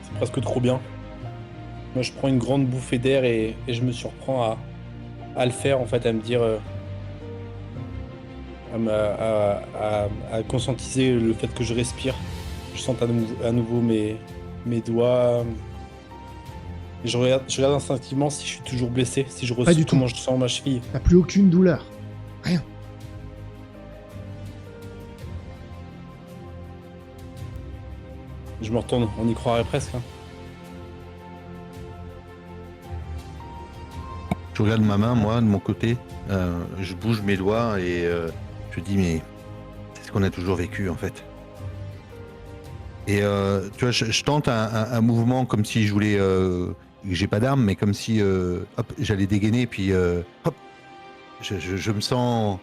C'est presque trop bien. Moi, je prends une grande bouffée d'air et je me surprends à le faire, en fait, à me dire... à conscientiser le fait que je respire. Je sens à nouveau mes doigts. Et je regarde instinctivement si je suis toujours blessé, si je ressens comment je sens ma cheville. T'as plus aucune douleur. Rien. Je me retourne, on y croirait presque. Hein. Je regarde ma main, moi, de mon côté. Je bouge mes doigts et je dis, mais c'est ce qu'on a toujours vécu, en fait. Et tu vois, je tente un mouvement comme si je voulais... j'ai pas d'arme, mais comme si hop, j'allais dégainer, puis hop, je me sens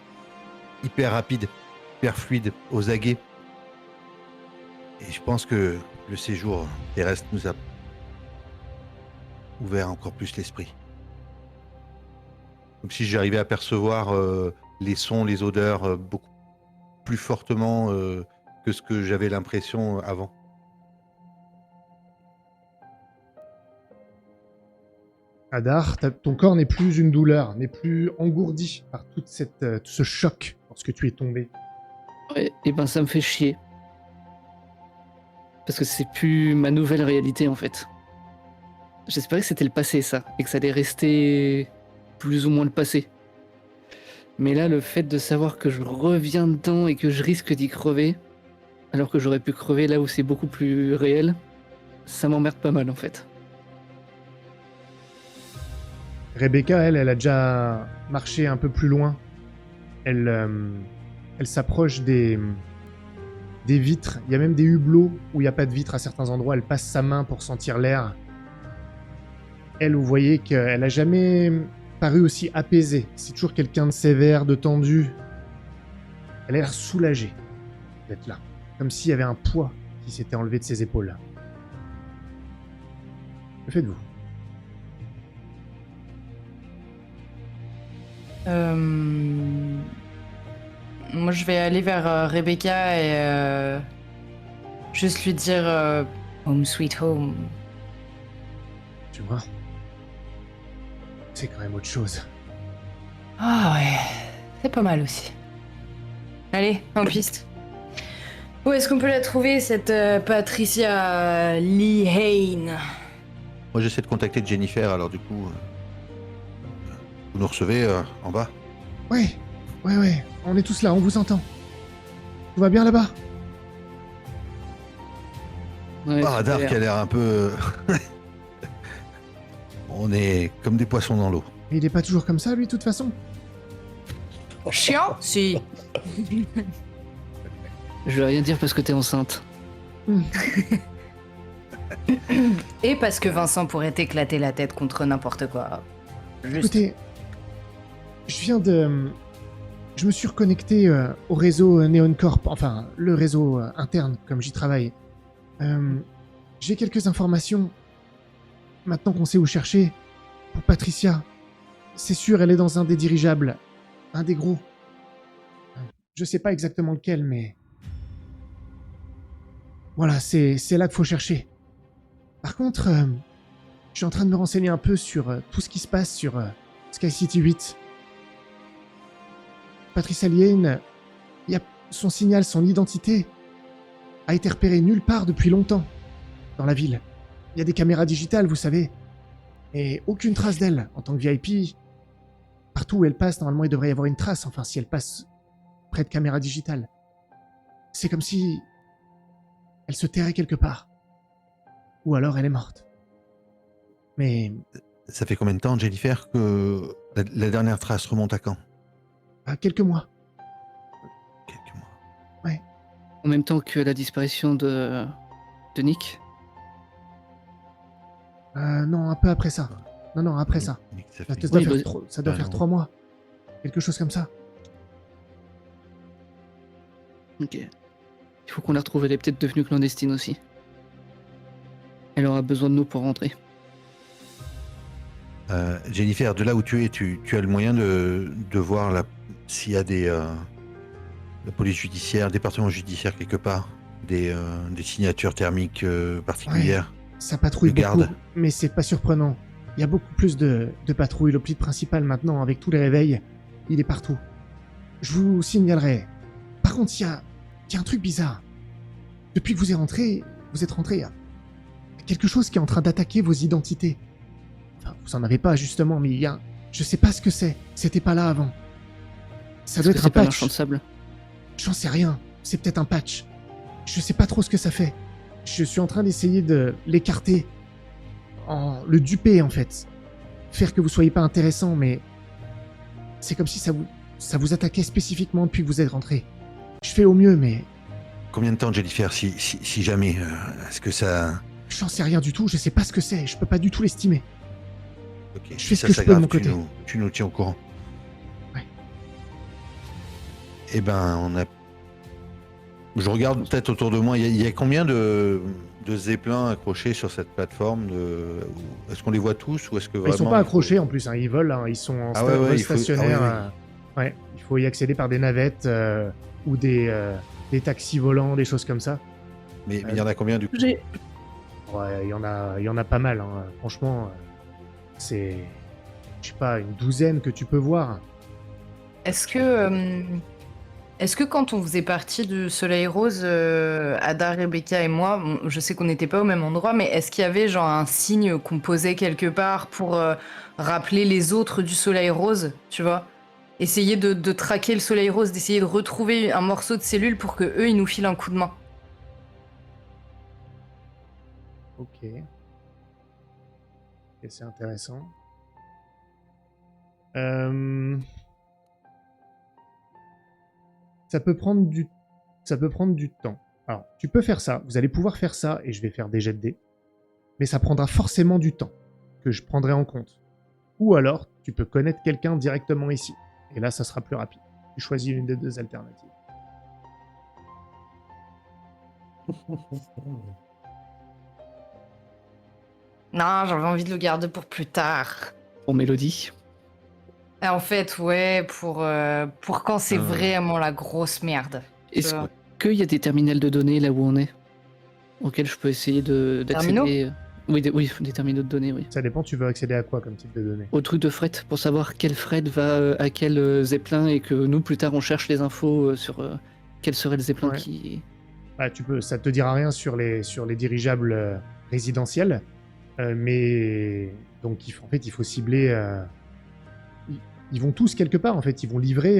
hyper rapide, hyper fluide, aux aguets. Et je pense que le séjour terrestre nous a ouvert encore plus l'esprit. Comme si j'arrivais à percevoir les sons, les odeurs beaucoup plus fortement que ce que j'avais l'impression avant. Hadar, ton corps n'est plus une douleur, n'est plus engourdi par tout ce choc lorsque tu es tombé. Ouais, et ben ça me fait chier. Parce que c'est plus ma nouvelle réalité en fait. J'espérais que c'était le passé ça, et que ça allait rester plus ou moins le passé. Mais là, le fait de savoir que je reviens dedans et que je risque d'y crever, alors que j'aurais pu crever là où c'est beaucoup plus réel, ça m'emmerde pas mal en fait. Rebecca, elle a déjà marché un peu plus loin. Elle s'approche des vitres. Il y a même des hublots où il n'y a pas de vitres à certains endroits. Elle passe sa main pour sentir l'air. Elle, vous voyez qu'elle n'a jamais paru aussi apaisée. C'est toujours quelqu'un de sévère, de tendu. Elle a l'air soulagée d'être là. Comme s'il y avait un poids qui s'était enlevé de ses épaules. Que faites-vous ? Moi, je vais aller vers Rebecca et juste lui dire Home sweet home. Tu vois. C'est quand même autre chose. Ah ouais, c'est pas mal aussi. Allez, en piste. Où est-ce qu'on peut la trouver, cette Patricia Lee Hain? Moi, j'essaie de contacter Jennifer, alors du coup, vous nous recevez en bas. Ouais, on est tous là, on vous entend. Tout va bien là-bas? Ouais, Ah, super. Dark a l'air un peu... On est comme des poissons dans l'eau. Mais il est pas toujours comme ça, lui, de toute façon. Chiant? Si. Je vais rien dire parce que t'es enceinte. Et parce que Vincent pourrait t'éclater la tête contre n'importe quoi. Juste. Écoutez, je me suis reconnecté au réseau Neon Corp, enfin, le réseau interne, comme j'y travaille. J'ai quelques informations. Maintenant qu'on sait où chercher, pour Patricia, c'est sûr, elle est dans un des dirigeables. Un des gros. Je sais pas exactement lequel, mais... Voilà, c'est là qu'il faut chercher. Par contre, je suis en train de me renseigner un peu sur tout ce qui se passe sur Sky City 8. Patricia Lien, son signal, son identité a été repéré nulle part depuis longtemps dans la ville. Il y a des caméras digitales, vous savez, et aucune trace d'elle en tant que VIP. Partout où elle passe, normalement, il devrait y avoir une trace, enfin, si elle passe près de caméras digitales. C'est comme si elle se tairait quelque part. Ou alors elle est morte. Mais Ça fait combien de temps, Jennifer, que la dernière trace remonte à quand? à quelques mois. Quelques mois. En même temps que la disparition de Nick. Non, un peu après ça. Non, après ça. Ça Ça fait- doit Oui, faire, bah- ça doit faire 3 mois. Quelque chose comme ça. Ok. Il faut qu'on la retrouve, elle est peut-être devenue clandestine aussi. Elle aura besoin de nous pour rentrer. Jennifer, de là où tu es, tu as le moyen de voir s'il y a la police judiciaire, département judiciaire quelque part, des signatures thermiques particulières. Ça patrouille Le beaucoup, garde. mais c'est pas surprenant. Il y a beaucoup plus de patrouilles. Le lead principal maintenant, avec tous les réveils, il est partout. Je vous signalerai. Par contre, il y a un truc bizarre. Depuis que vous êtes rentré, il y a quelque chose qui est en train d'attaquer vos identités. Enfin, vous en avez pas justement, mais il y a... Je sais pas ce que c'est. C'était pas là avant. Ça doit Est-ce que être un c'est pas un patch. champ de sable? J'en sais rien. C'est peut-être un patch. Je sais pas trop ce que ça fait. Je suis en train d'essayer de l'écarter. Le duper, en fait. Faire que vous soyez pas intéressant, mais... C'est comme si ça vous attaquait spécifiquement depuis que vous êtes rentré. Je fais au mieux, mais... Combien de temps, Jennifer, si jamais est-ce que ça... J'en sais rien du tout, je sais pas ce que c'est. Je peux pas du tout l'estimer. Ok, Je si fais ce ça que je peux de s'aggrave, mon côté. Tu nous tiens au courant. Ouais. Eh ben, je regarde peut-être autour de moi. Il y a combien de zeppelins accrochés sur cette plateforme Est-ce qu'on les voit tous ou est-ce que Ils vraiment sont pas accrochés en plus, hein. Ils volent, hein. Ils sont en Ah ouais, vol il faut- stationnaire. ah Ouais, il faut y accéder par des navettes ou des taxis volants, des choses comme ça. Mais il y en a combien du coup? Ouais, il y en a pas mal, hein. Franchement, c'est, je sais pas, une douzaine que tu peux voir. Est-ce que quand on faisait partie du Soleil Rose, Ada, Rebecca et moi, bon, je sais qu'on n'était pas au même endroit, mais est-ce qu'il y avait genre un signe qu'on posait quelque part pour rappeler les autres du Soleil Rose, tu vois? Essayer de traquer le Soleil Rose, d'essayer de retrouver un morceau de cellule pour que eux ils nous filent un coup de main. Ok. Et c'est intéressant. Ça peut prendre du temps. Alors, tu peux faire ça. Vous allez pouvoir faire ça et je vais faire des jets de dés. Mais ça prendra forcément du temps que je prendrai en compte. Ou alors, tu peux connaître quelqu'un directement ici. Et là, ça sera plus rapide. Tu choisis une des deux alternatives. Non, j'avais envie de le garder pour plus tard. Pour Mélodie. Et en fait, ouais, pour quand c'est Ah. vraiment la grosse merde. Est-ce vois. qu'il y a des terminals de données là où on est? Auxquels je peux essayer Terminaux d'accéder? Oui, des terminaux de données, oui. Ça dépend, tu veux accéder à quoi comme type de données? Au truc de fret, pour savoir quel fret va à quel zeppelin et que nous, plus tard, on cherche les infos sur quel serait le zeppelin Ouais. qui... Ah, ça te dira rien sur les dirigeables résidentiels, mais donc en fait il faut cibler. Ils vont tous quelque part en fait, ils vont livrer.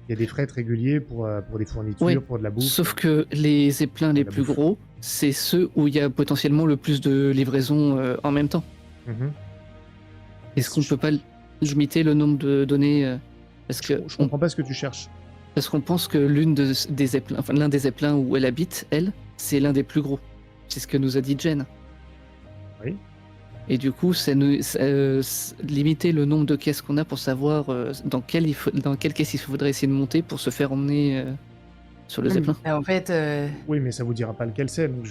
Il y a des frais réguliers pour des fournitures, Oui, pour de la bouffe. sauf que les zeppelins les la plus bouffe. gros, c'est ceux où il y a potentiellement le plus de livraisons en même temps. Mhm. Est-ce qu'on peut pas limiter le nombre de données parce que Je comprends pas ce que tu cherches. parce qu'on pense que l'un des zeppelins où elle habite, elle, c'est l'un des plus gros. C'est ce que nous a dit Jen. Oui. Et du coup, limiter le nombre de caisses qu'on a pour savoir dans quelle caisse il faudrait essayer de monter pour se faire emmener sur le Oui, zeppelin. En fait, Oui, mais ça vous dira pas lequel c'est, donc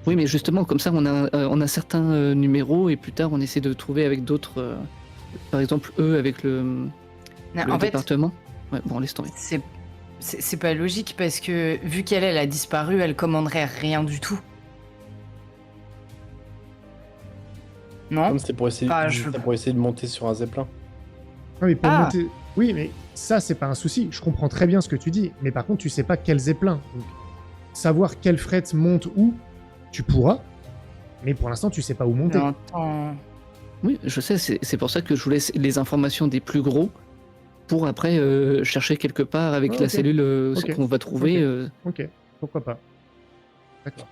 Oui, mais justement, comme ça, on a certains numéros et plus tard, on essaie de trouver avec d'autres. Par exemple, eux, avec le non, le en fait, département. Ouais, bon, laisse tomber. c'est pas logique parce que vu qu'elle a disparu, elle commanderait rien du tout. Non? Comme c'est pour essayer, Ah, c'est pour essayer de monter sur un zeppelin. Non, mais pour Ah. monter. Oui, mais ça, c'est pas un souci. Je comprends très bien ce que tu dis. Mais par contre, tu sais pas quel zeppelin. Donc, savoir quel fret monte où, tu pourras. Mais pour l'instant, tu sais pas où monter. Non, attends. Oui, je sais, c'est pour ça que je vous laisse les informations des plus gros pour après chercher quelque part avec Ah, la ok. cellule Ok. qu'on va trouver. Ok, pourquoi pas. D'accord.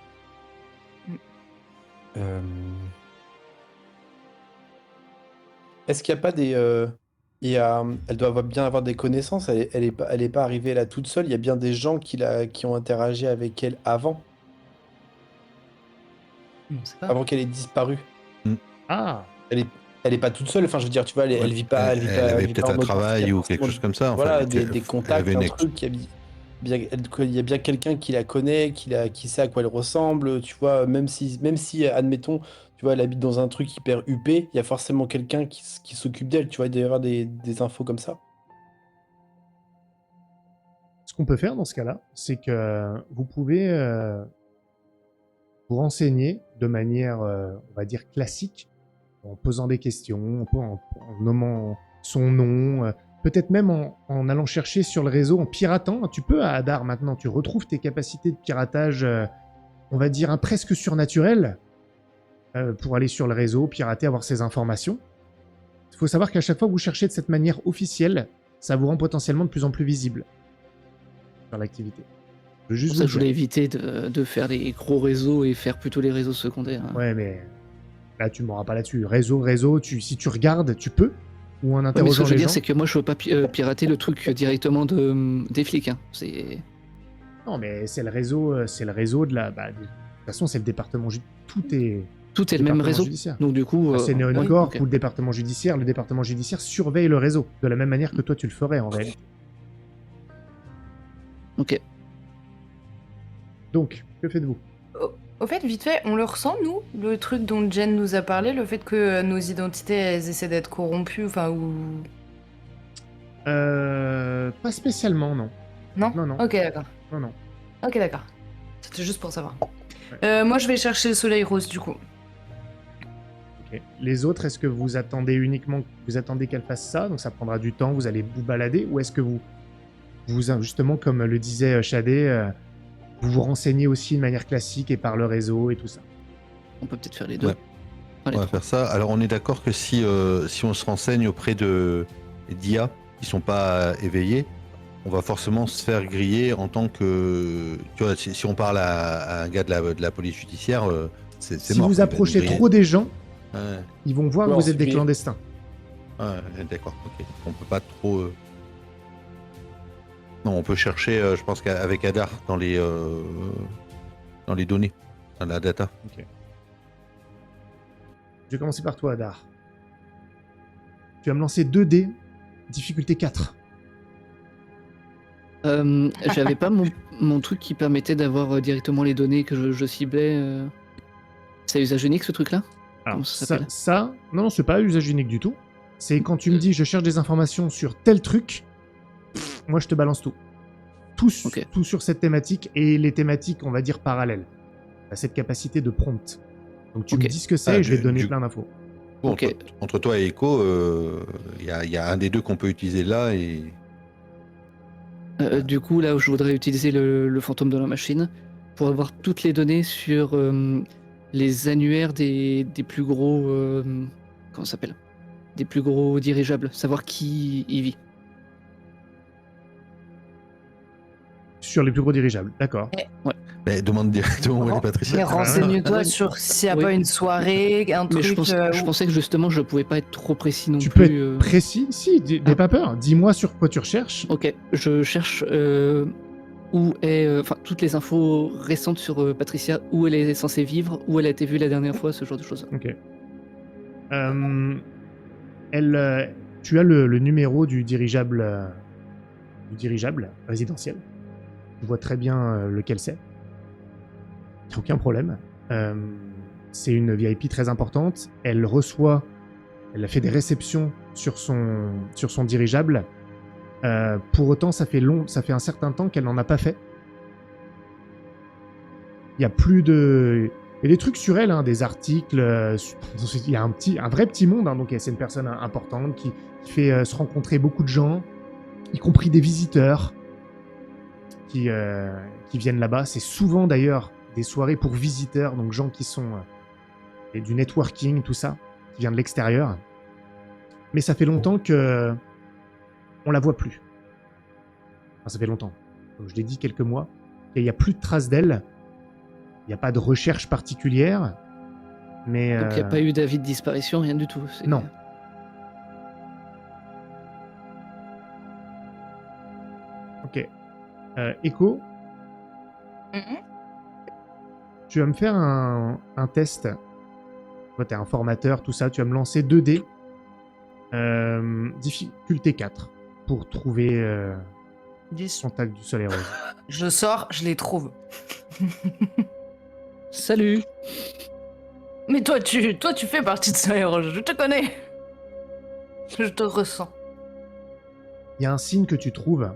Est-ce qu'il n'y a pas des... elle doit bien avoir des connaissances. Elle est pas arrivée là toute seule. Il y a bien des gens qui ont interagi avec elle avant On sait pas. avant qu'elle ait disparu. Ah, Elle est pas toute seule. Enfin, je veux dire, tu vois, elle vit pas. Elle avait vit pas peut-être en un mode travail forcément ou quelque chose comme ça. Enfin, Voilà, elle était- des elle contacts, avait un une truc. Il y a bien quelqu'un qui la connaît, qui sait à quoi elle ressemble. Tu vois, même si, admettons, tu vois, elle habite dans un truc hyper huppé, il y a forcément quelqu'un qui s'occupe d'elle. Tu vois, il doit y avoir des infos comme ça. ce qu'on peut faire dans ce cas-là, c'est que vous pouvez vous renseigner de manière, on va dire, classique, en posant des questions, en nommant son nom, peut-être même en allant chercher sur le réseau, en piratant. Tu peux, à Hadar, maintenant, tu retrouves tes capacités de piratage, on va dire, presque surnaturelles, pour aller sur le réseau, pirater, avoir ces informations. Il faut savoir qu'à chaque fois que vous cherchez de cette manière officielle, ça vous rend potentiellement de plus en plus visible sur l'activité. Je veux C'est juste pour vous ça que je dire. voulais éviter de faire les gros réseaux et faire plutôt les réseaux secondaires. Hein. Ouais, mais là, tu m'auras pas là-dessus. Réseau, si tu regardes, tu peux. Ou en Ouais, mais ce interrogeant que je veux les dire, gens. c'est que moi, je veux pas pirater le truc directement des flics. Hein. C'est... Non, mais c'est le réseau de la. De toute façon, c'est le département judiciaire. Tout est Tout est le même département réseau. judiciaire. Donc du coup... C'est oui, Neoncorp ok. ou le département judiciaire. Le département judiciaire surveille le réseau de la même manière que toi tu le ferais en réalité. Ok. Donc, que faites-vous? Au fait, vite fait, on le ressent, nous, le truc dont Jen nous a parlé, le fait que nos identités, elles essaient d'être corrompues, enfin, ou... Pas spécialement, non. Non? Non, non. Ok, d'accord. Non, non. Ok, d'accord. C'était juste pour savoir. Moi, je vais chercher le soleil rose, du coup. Ok. Les autres, est-ce que vous attendez qu'elle fasse ça, donc ça prendra du temps, vous allez vous balader, ou est-ce que vous justement, comme le disait Shadé, vous vous renseignez aussi de manière classique et par le réseau et tout ça? On peut peut-être faire les deux. Ouais. Allez, On va faire ça. Alors, on est d'accord que si on se renseigne auprès d'IA qui sont pas éveillés, on va forcément se faire griller en tant que... Tu vois, si on parle à un gars de la police judiciaire, c'est Si mort. vous Il va nous approchez griller. trop des gens, Ouais, ils vont voir que Ouais, vous êtes des ensuite- clandestins. ouais, d'accord, ok. On peut pas trop... Non, on peut chercher, je pense qu'avec Hadar, dans les données, dans la data. Je vais commencer par toi, Hadar. Tu vas me lancer 2 dés, difficulté 4. J'avais pas mon truc qui permettait d'avoir directement les données que je ciblais. C'est à usage unique ce truc-là? Comment Alors, ça s'appelle? non, c'est pas à usage unique du tout. C'est quand tu me dis je cherche des informations sur tel truc, moi je te balance tout. Ok. Tout sur cette thématique et les thématiques, on va dire, parallèles. T'as cette capacité de prompt. Donc tu Ok. me dis ce que c'est Ah, et je vais te donner du- plein d'infos. Bon, Ok. entre toi et Echo, il y a un des deux qu'on peut utiliser là et. Du coup, là où je voudrais utiliser le fantôme de la machine pour avoir toutes les données sur les annuaires des plus gros. Comment ça s'appelle? Des plus gros dirigeables, savoir qui y vit. Sur les plus gros dirigeables, d'accord. Mais demande directement où elle est Mais Patricia. renseigne-toi Ah, sur s'il n'y a oui. pas une soirée, un Mais truc. je pensais que justement je pouvais pas être trop précis non Tu peux plus. être précis? Si, n'aie pas peur. Dis-moi sur quoi tu recherches. Ok, je cherche où est. Enfin, toutes les infos récentes sur Patricia, où elle est censée vivre, où elle a été vue la dernière fois, ce genre de choses. Ok. Tu as le numéro du dirigeable résidentiel. Tu vois très bien lequel c'est. Il n'y a aucun problème. C'est une VIP très importante. Elle a fait des réceptions sur son dirigeable. Pour autant, ça fait un certain temps qu'elle n'en a pas fait. Il y a plus de... Il y a des trucs sur elle, hein, des articles. Il y a un vrai petit monde. Hein, donc c'est une personne importante qui fait se rencontrer beaucoup de gens, y compris des visiteurs qui viennent là-bas. C'est souvent d'ailleurs des soirées pour visiteurs, donc gens qui sont du networking, tout ça, qui vient de l'extérieur. Mais ça fait longtemps que on la voit plus. Enfin, ça fait longtemps. Comme je l'ai dit, quelques mois. Il n'y a plus de traces d'elle. Il n'y a pas de recherche particulière. Mais Donc il n'y a pas eu d'avis de disparition, rien du tout. Non. Ok. Echo, Mhm. tu vas me faire un test. Toi, t'es un formateur, tout ça. Tu vas me lancer 2 dés. Difficulté 4. Pour trouver 10. contact du soleil rose. Je sors, je les trouve. Salut. Mais toi, tu fais partie de Soleil Rose, je te connais. Je te ressens. Il y a un signe que tu trouves,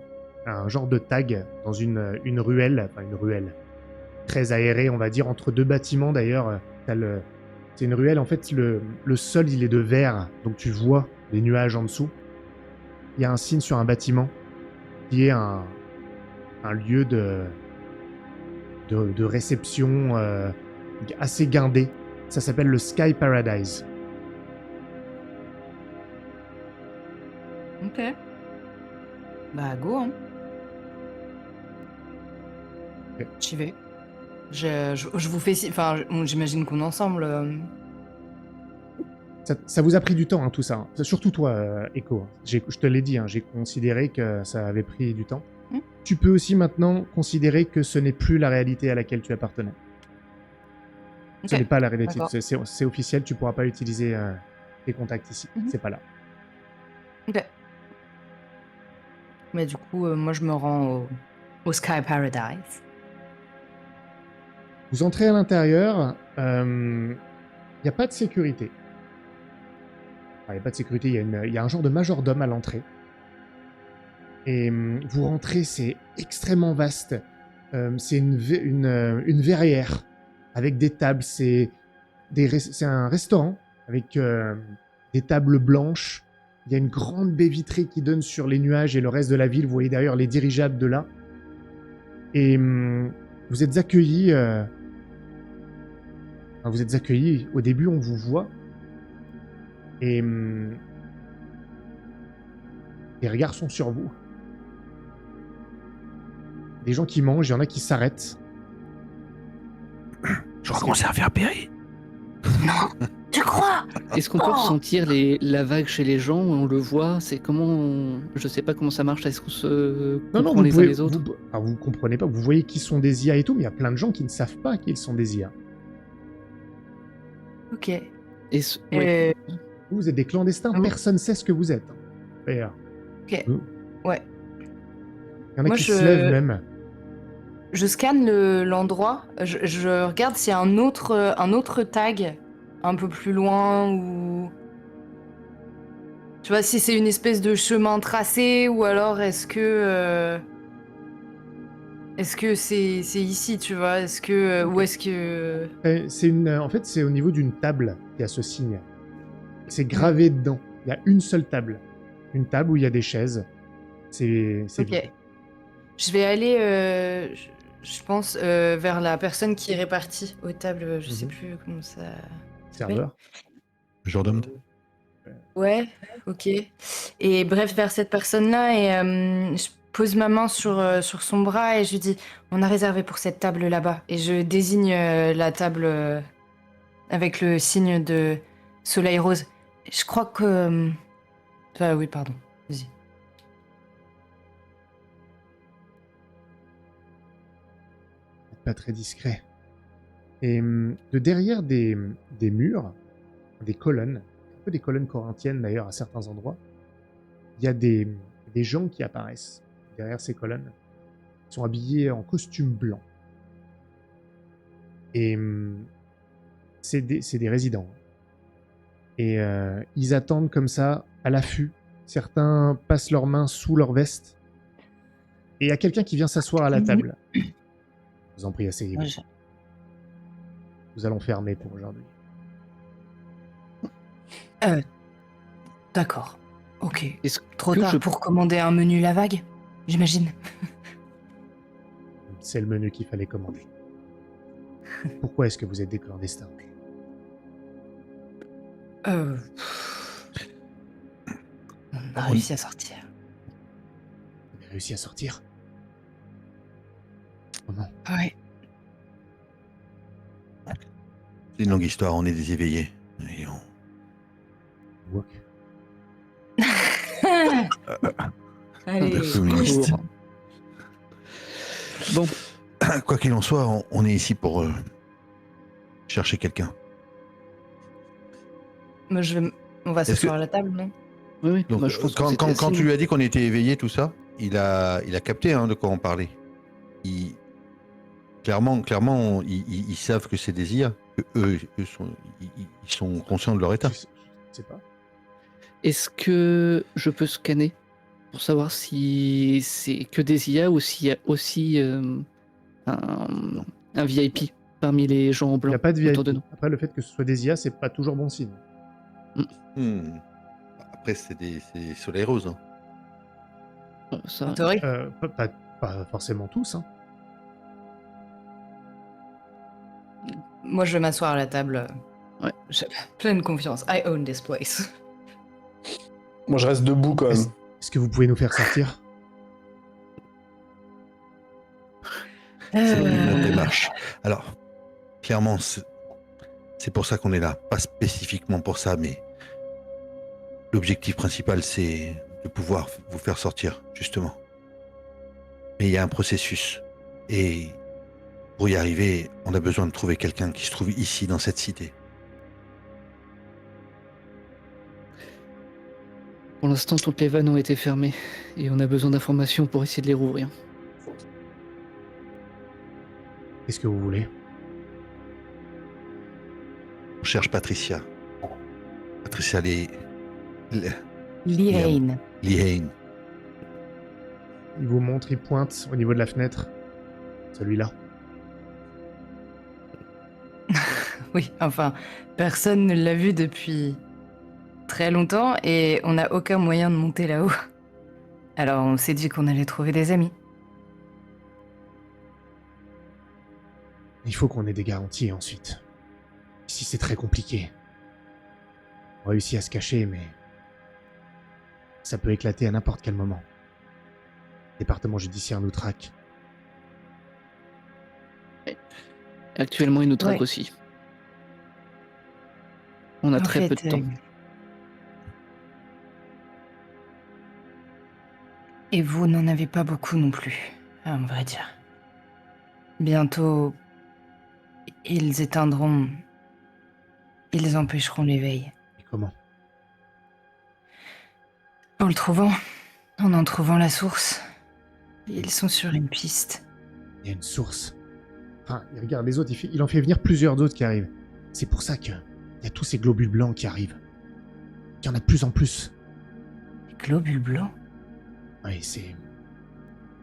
un genre de tag dans une ruelle, enfin une ruelle très aérée, on va dire, entre 2 bâtiments d'ailleurs. C'est une ruelle, en fait, le sol il est de verre, donc tu vois les nuages en dessous. Il y a un signe sur un bâtiment qui est un lieu de réception assez guindé. Ça s'appelle le Sky Paradise. Ok. Bah, go, hein. Ok. J'y vais. Je vous fais... Enfin, j'imagine qu'on est ensemble. Ça vous a pris du temps, hein, tout ça. Surtout toi, Echo. Je te l'ai dit, hein, j'ai considéré que ça avait pris du temps. Tu peux aussi maintenant considérer que ce n'est plus la réalité à laquelle tu appartenais. Ce Ok. n'est pas la réalité. D'accord. C'est officiel, tu pourras pas utiliser tes contacts ici. Mhm. C'est pas là. Ok. Mais du coup, moi, je me rends au Sky Paradise. Vous entrez à l'intérieur, il n'y a pas de sécurité. Il n'y a pas de sécurité, il y a un genre de majordome à l'entrée. Et vous rentrez, c'est extrêmement vaste. C'est une verrière avec des tables. C'est un restaurant avec des tables blanches. Il y a une grande baie vitrée qui donne sur les nuages et le reste de la ville. Vous voyez d'ailleurs les dirigeables de là. Et vous êtes accueillis. Au début, on vous voit. Et les regards sont sur vous. Des gens qui mangent, il y en a qui s'arrêtent. Je recommence à faire Perry. Non, tu crois? Est-ce qu'on peut ressentir la vague chez les gens? On le voit? C'est comment Je sais pas comment ça marche. Est-ce qu'on se comprend vous les uns les autres? vous comprenez pas. Vous voyez qui sont des IA et tout, mais il y a plein de gens qui ne savent pas qu'ils sont des IA. Ok. Ouais. Vous êtes des clandestins, Ah. personne ne sait ce que vous êtes. D'ailleurs. Ok. Vous. Ouais. Il y en a Moi, qui se lèvent même. Je scanne l'endroit. Je regarde s'il y a un autre tag un peu plus loin ou... Tu vois, si c'est une espèce de chemin tracé ou alors est-ce que... Est-ce que c'est ici, tu vois? Est-ce que ou est-ce que En fait, c'est au niveau d'une table qu'il y a ce signe. C'est gravé dedans. Il y a une seule table. Une table où il y a des chaises. C'est Ok. vide. Je vais aller, je pense, vers la personne qui est répartie aux tables. Je sais Mhm. plus comment ça s'appelle. Serveur. Jordan. Ouais, ok. Et bref, vers cette personne-là, et je pose ma main sur son bras et je lui dis, on a réservé pour cette table là-bas. Et je désigne la table avec le signe de soleil rose. Je crois que... ah oui, pardon. Vas-y. Pas très discret. Et de derrière des murs, des colonnes, un peu des colonnes corinthiennes d'ailleurs à certains endroits, il y a des gens qui apparaissent derrière ces colonnes. Ils sont habillés en costume blanc. Et c'est des résidents. Et ils attendent comme ça, à l'affût. Certains passent leurs mains sous leur veste. Et il y a quelqu'un qui vient s'asseoir à la table. Je vous en prie, asseyez-vous. Ouais, Nous allons fermer pour aujourd'hui. D'accord. Ok. Est-ce Trop que tard je- pour commander un menu la vague, j'imagine. C'est le menu qu'il fallait commander. Pourquoi est-ce que vous êtes des clandestins? On a réussi à sortir. Vous avez réussi à sortir? Comment? Ouais. C'est une longue histoire, on est des éveillés. Et on... Wok. Allez. communiste. Bon, Quoi qu'il en soit, on est ici pour chercher quelqu'un. Moi, on va Est-ce s'asseoir que- à la table, non? oui, oui. Donc, Moi, je pense que quand c'était tu assez- lui as dit qu'on était éveillés, tout ça, il a capté de quoi on parlait. Clairement, ils savent que c'est des IA, que eux ils sont conscients de leur état. Je sais pas. Est-ce que je peux scanner pour savoir si c'est que des IA ou s'il y a aussi un VIP parmi les gens en Il blanc n'y a pas de autour VIP. de nous? Après, le fait que ce soit des IA, c'est pas toujours bon signe. Après, c'est des soleils roses. Hein. Ça, En théorie. Pas forcément tous, hein. Moi, je vais m'asseoir à la table. Ouais. J'ai pleine confiance. I own this place. Moi, je reste debout quand même. Est-ce que vous pouvez nous faire sortir? C'est notre démarche. Alors, clairement, c'est pour ça qu'on est là. Pas spécifiquement pour ça, mais l'objectif principal, c'est de pouvoir vous faire sortir, justement. Mais il y a un processus. Et pour y arriver, on a besoin de trouver quelqu'un qui se trouve ici, dans cette cité. Pour l'instant, toutes les vannes ont été fermées et on a besoin d'informations pour essayer de les rouvrir. Qu'est-ce que vous voulez? On cherche Patricia. Patricia Lihane. Lihane. Il vous montre, il pointe au niveau de la fenêtre. Celui-là. Oui, enfin, personne ne l'a vu depuis très longtemps et on n'a aucun moyen de monter là-haut. Alors on s'est dit qu'on allait trouver des amis. Il faut qu'on ait des garanties ensuite. Ici, c'est très compliqué. On réussit à se cacher, mais ça peut éclater à n'importe quel moment. Département judiciaire nous traque. Actuellement, ils nous traquent Ouais. aussi. On a En très peu fait, de temps. Et vous n'en avez pas beaucoup non plus, à vrai dire. Bientôt, ils éteindront... Ils empêcheront l'éveil. Et comment? En le trouvant, en trouvant la source, ils sont sur une piste. Il y a une source. Enfin, il regarde les autres, il en fait venir plusieurs d'autres qui arrivent. C'est pour ça qu'il y a tous ces globules blancs qui arrivent. Il y en a de plus en plus. Les globules blancs. Oui, c'est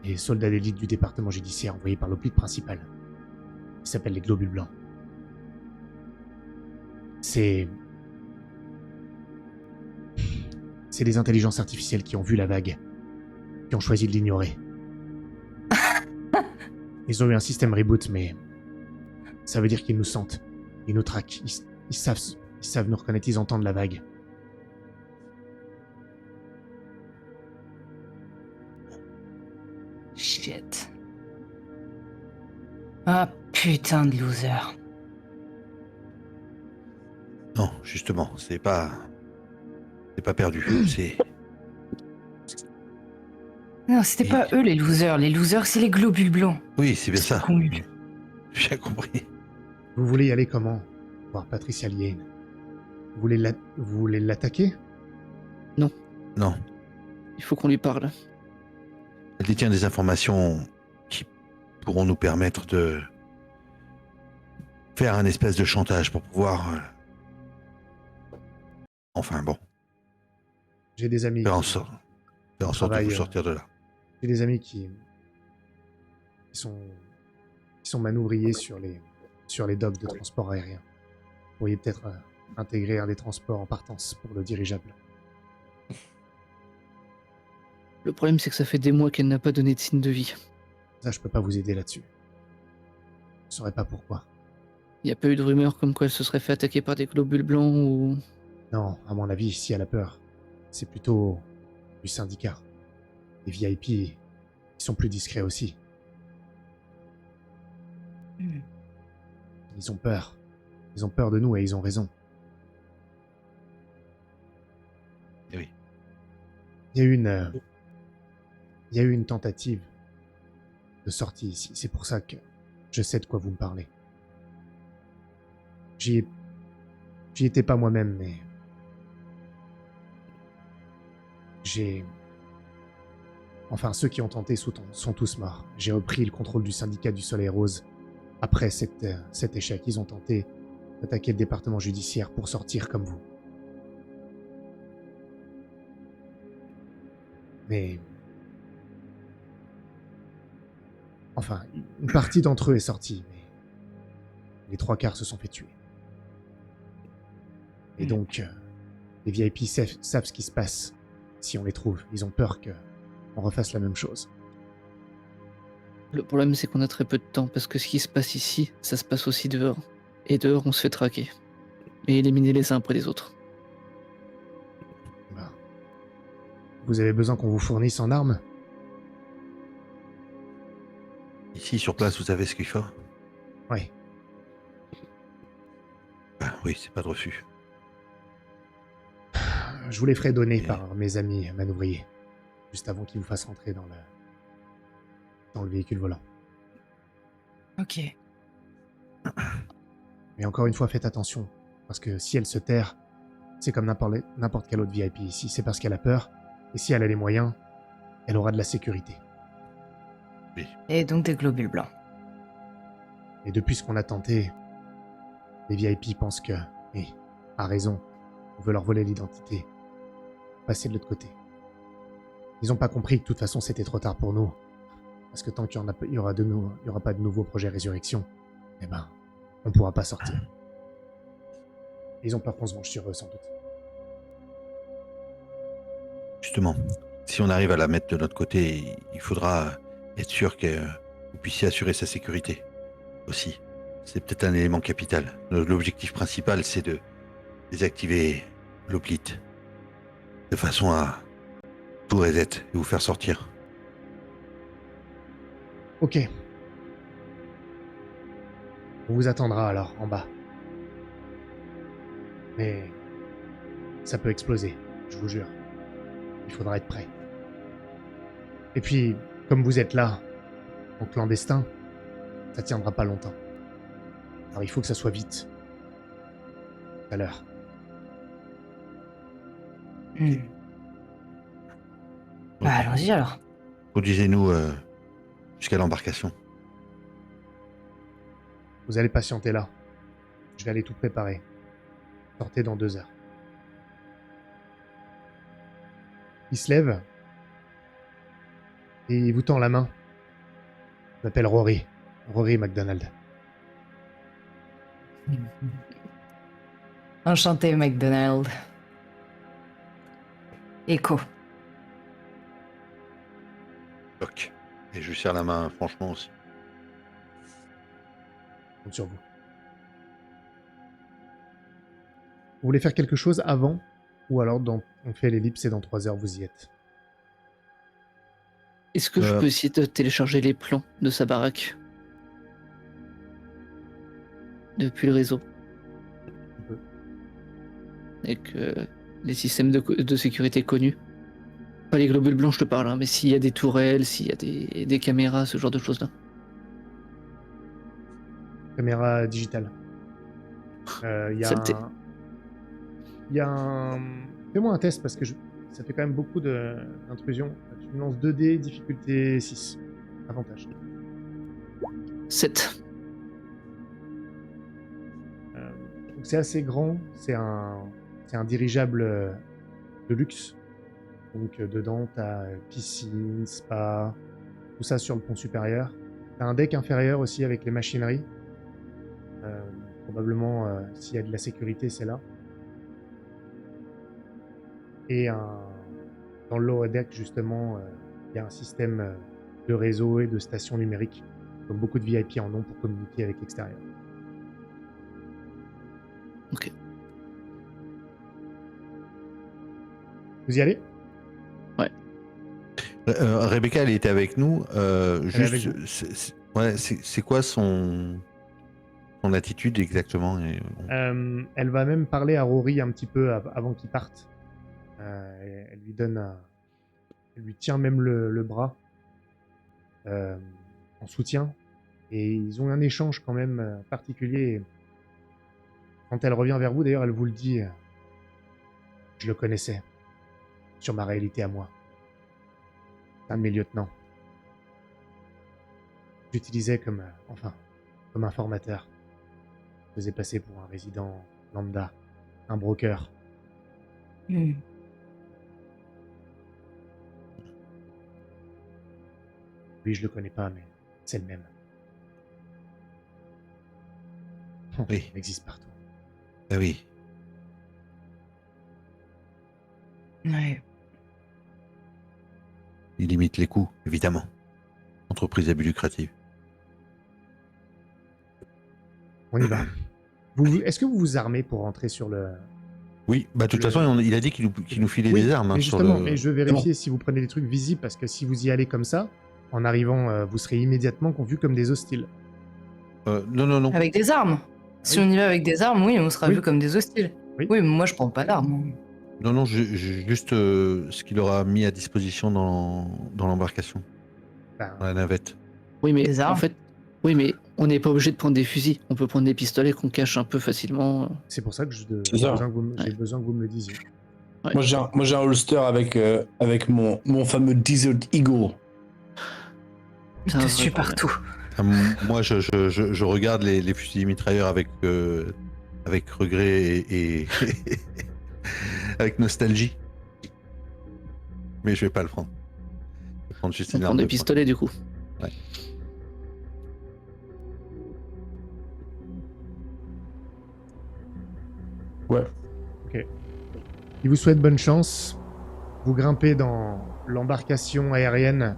Les soldats d'élite du département judiciaire envoyés par l'hoplite principal. Ils s'appellent les globules blancs. C'est des intelligences artificielles qui ont vu la vague, qui ont choisi de l'ignorer. Ils ont eu un système reboot, mais ça veut dire qu'ils nous sentent, ils nous traquent, ils savent nous reconnaître, ils entendent la vague. Shit. Ah putain de loser. Non, justement, c'est pas perdu. C'est Non, c'était pas eux les losers. Les losers, c'est les globules blancs. oui, c'est bien ça. Con nul. J'ai bien compris. Vous voulez y aller comment? Voir Patricia Liane. Vous voulez l'attaquer? Non, Il faut qu'on lui parle. elle détient des informations qui pourront nous permettre de faire un espèce de chantage pour pouvoir. Enfin bon, J'ai des amis. faire en sorte de travaillent, vous sortir de là. J'ai des amis qui sont manouvriers sur les docks de transport aérien. Vous pourriez peut-être intégrer un des transports en partance pour le dirigeable. Le problème, c'est que ça fait des mois qu'elle n'a pas donné de signe de vie. Ça, je peux pas vous aider là-dessus. Je saurais pas pourquoi. Il n'y a pas eu de rumeur comme quoi elle se serait fait attaquer par des globules blancs ou... Non, à mon avis, si elle a peur, c'est plutôt du syndicat. Les VIP, ils sont plus discrets aussi. Ils ont peur. Ils ont peur de nous et ils ont raison. Eh oui. Il y a eu une tentative de sortie ici. C'est pour ça que je sais de quoi vous me parlez. J'y étais pas moi-même, mais enfin, ceux qui ont tenté sont tous morts. J'ai repris le contrôle du syndicat du Soleil Rose. Après cet échec, ils ont tenté d'attaquer le département judiciaire pour sortir comme vous. Mais... Enfin, une partie d'entre eux est sortie, mais les 3/4 se sont fait tuer. Et donc, les VIP savent ce qui se passe si on les trouve. Ils ont peur qu'on refasse la même chose. Le problème, c'est qu'on a très peu de temps, parce que ce qui se passe ici, ça se passe aussi dehors. Et dehors, on se fait traquer. Et éliminer les uns après les autres. Ben, vous avez besoin qu'on vous fournisse en armes? Ici, sur place, vous avez ce qu'il faut. Oui. Ben oui, c'est pas de refus. Je vous les ferai donner Et- par mes amis manouvriers, juste avant qu'ils vous fassent rentrer dans le véhicule volant. Ok. Mais encore une fois, faites attention, parce que si elle se terre, c'est comme n'importe quel autre VIP ici. C'est parce qu'elle a peur, et si elle a les moyens, elle aura de la sécurité. Et donc des globules blancs. Et depuis ce qu'on a tenté, les VIP pensent que, et à raison, on veut leur voler l'identité, passer de l'autre côté. Ils n'ont pas compris que de toute façon c'était trop tard pour nous, parce que tant qu'il y aura pas de nouveaux projets Résurrection, eh ben, on pourra pas sortir. Ils ont peur qu'on se venge sur eux, sans doute. Justement, si on arrive à la mettre de notre côté, il faudra être sûr que vous puissiez assurer sa sécurité aussi. C'est peut-être un élément capital. L'objectif principal, c'est de désactiver l'hoplite de façon à tout reset et vous faire sortir. Ok. On vous attendra alors, en bas. Mais ça peut exploser, je vous jure. Il faudra être prêt. Et puis, comme vous êtes là, en clandestin, ça tiendra pas longtemps. Alors il faut que ça soit vite. Tout à l'heure. Bah, allons-y alors. Conduisez-nous jusqu'à l'embarcation. Vous allez patienter là. Je vais aller tout préparer. Sortez dans 2 heures. Il se lève. Et il vous tend la main. Je m'appelle Rory. Rory McDonald. Enchanté, McDonald. Echo. Toc. Et je lui serre la main, franchement aussi. Je compte sur vous. Vous voulez faire quelque chose avant? Ou alors on fait l'ellipse et dans 3 heures vous y êtes. Est-ce que je peux essayer de télécharger les plans de sa baraque depuis le réseau? Tu peux. Avec les systèmes de sécurité connus. Pas les globules blancs, je te parle, hein, mais s'il y a des tourelles, s'il y a des caméras, ce genre de choses-là. Caméra digitale. Saleté. Fais-moi un test parce que ça fait quand même beaucoup d'intrusions. Tu me lances 2D, difficulté 6. Avantage. 7. Donc c'est assez grand. C'est un dirigeable de luxe. Donc dedans, t'as piscine, spa, tout ça sur le pont supérieur. T'as un deck inférieur aussi avec les machineries. Probablement, s'il y a de la sécurité, c'est là. Et dans le lower deck, justement, il y a un système de réseau et de stations numériques, comme beaucoup de VIP en ont pour communiquer avec l'extérieur. Ok. Vous y allez? Rebecca, elle était avec nous. est avec C'est quoi son attitude exactement? Elle va même parler à Rory un petit peu avant qu'il parte. Elle lui donne elle lui tient même le bras en soutien. Et ils ont un échange quand même particulier. Quand elle revient vers vous, d'ailleurs, elle vous le dit. Je le connaissais. Sur ma réalité à moi. C'est un de mes lieutenants. J'utilisais comme informateur. Je faisais passer pour un résident lambda, un broker. Hmm. Lui, je le connais pas, mais c'est le même. Oui. Il existe partout. Ah oui. Ouais. Il limite les coûts, évidemment. Entreprise à but lucratif. On y va. Est-ce que vous vous armez pour rentrer sur le... Oui, bah de toute façon, il a dit qu'il nous filait Oui, des armes. mais hein, justement, sur le... mais je veux vérifier si vous prenez des trucs visibles, parce que si vous y allez comme ça, en arrivant, vous serez immédiatement vus comme des hostiles. Non. Avec des armes. Si on y va avec des armes, oui, on sera Oui. vu comme des hostiles. Oui. Oui, mais moi je prends pas d'armes. Non, juste ce qu'il aura mis à disposition dans l'embarcation, Ben, dans la navette. Oui, mais Des armes. en fait, oui, mais on n'est pas obligé de prendre des fusils. On peut prendre des pistolets qu'on cache un peu facilement. c'est pour ça que j'ai C'est ça. besoin, j'ai Ouais. besoin que vous me le disiez. Ouais. Moi j'ai un holster avec mon fameux Desert Eagle. Il C'est un te vrai suit problème. partout. Moi, je regarde les fusils mitrailleurs avec regret et avec nostalgie. Mais je vais pas le prendre. Je vais prendre juste On une prend arme des de poing. pistolets du coup. Ouais. Ouais. Il vous souhaite bonne chance. Vous grimpez dans l'embarcation aérienne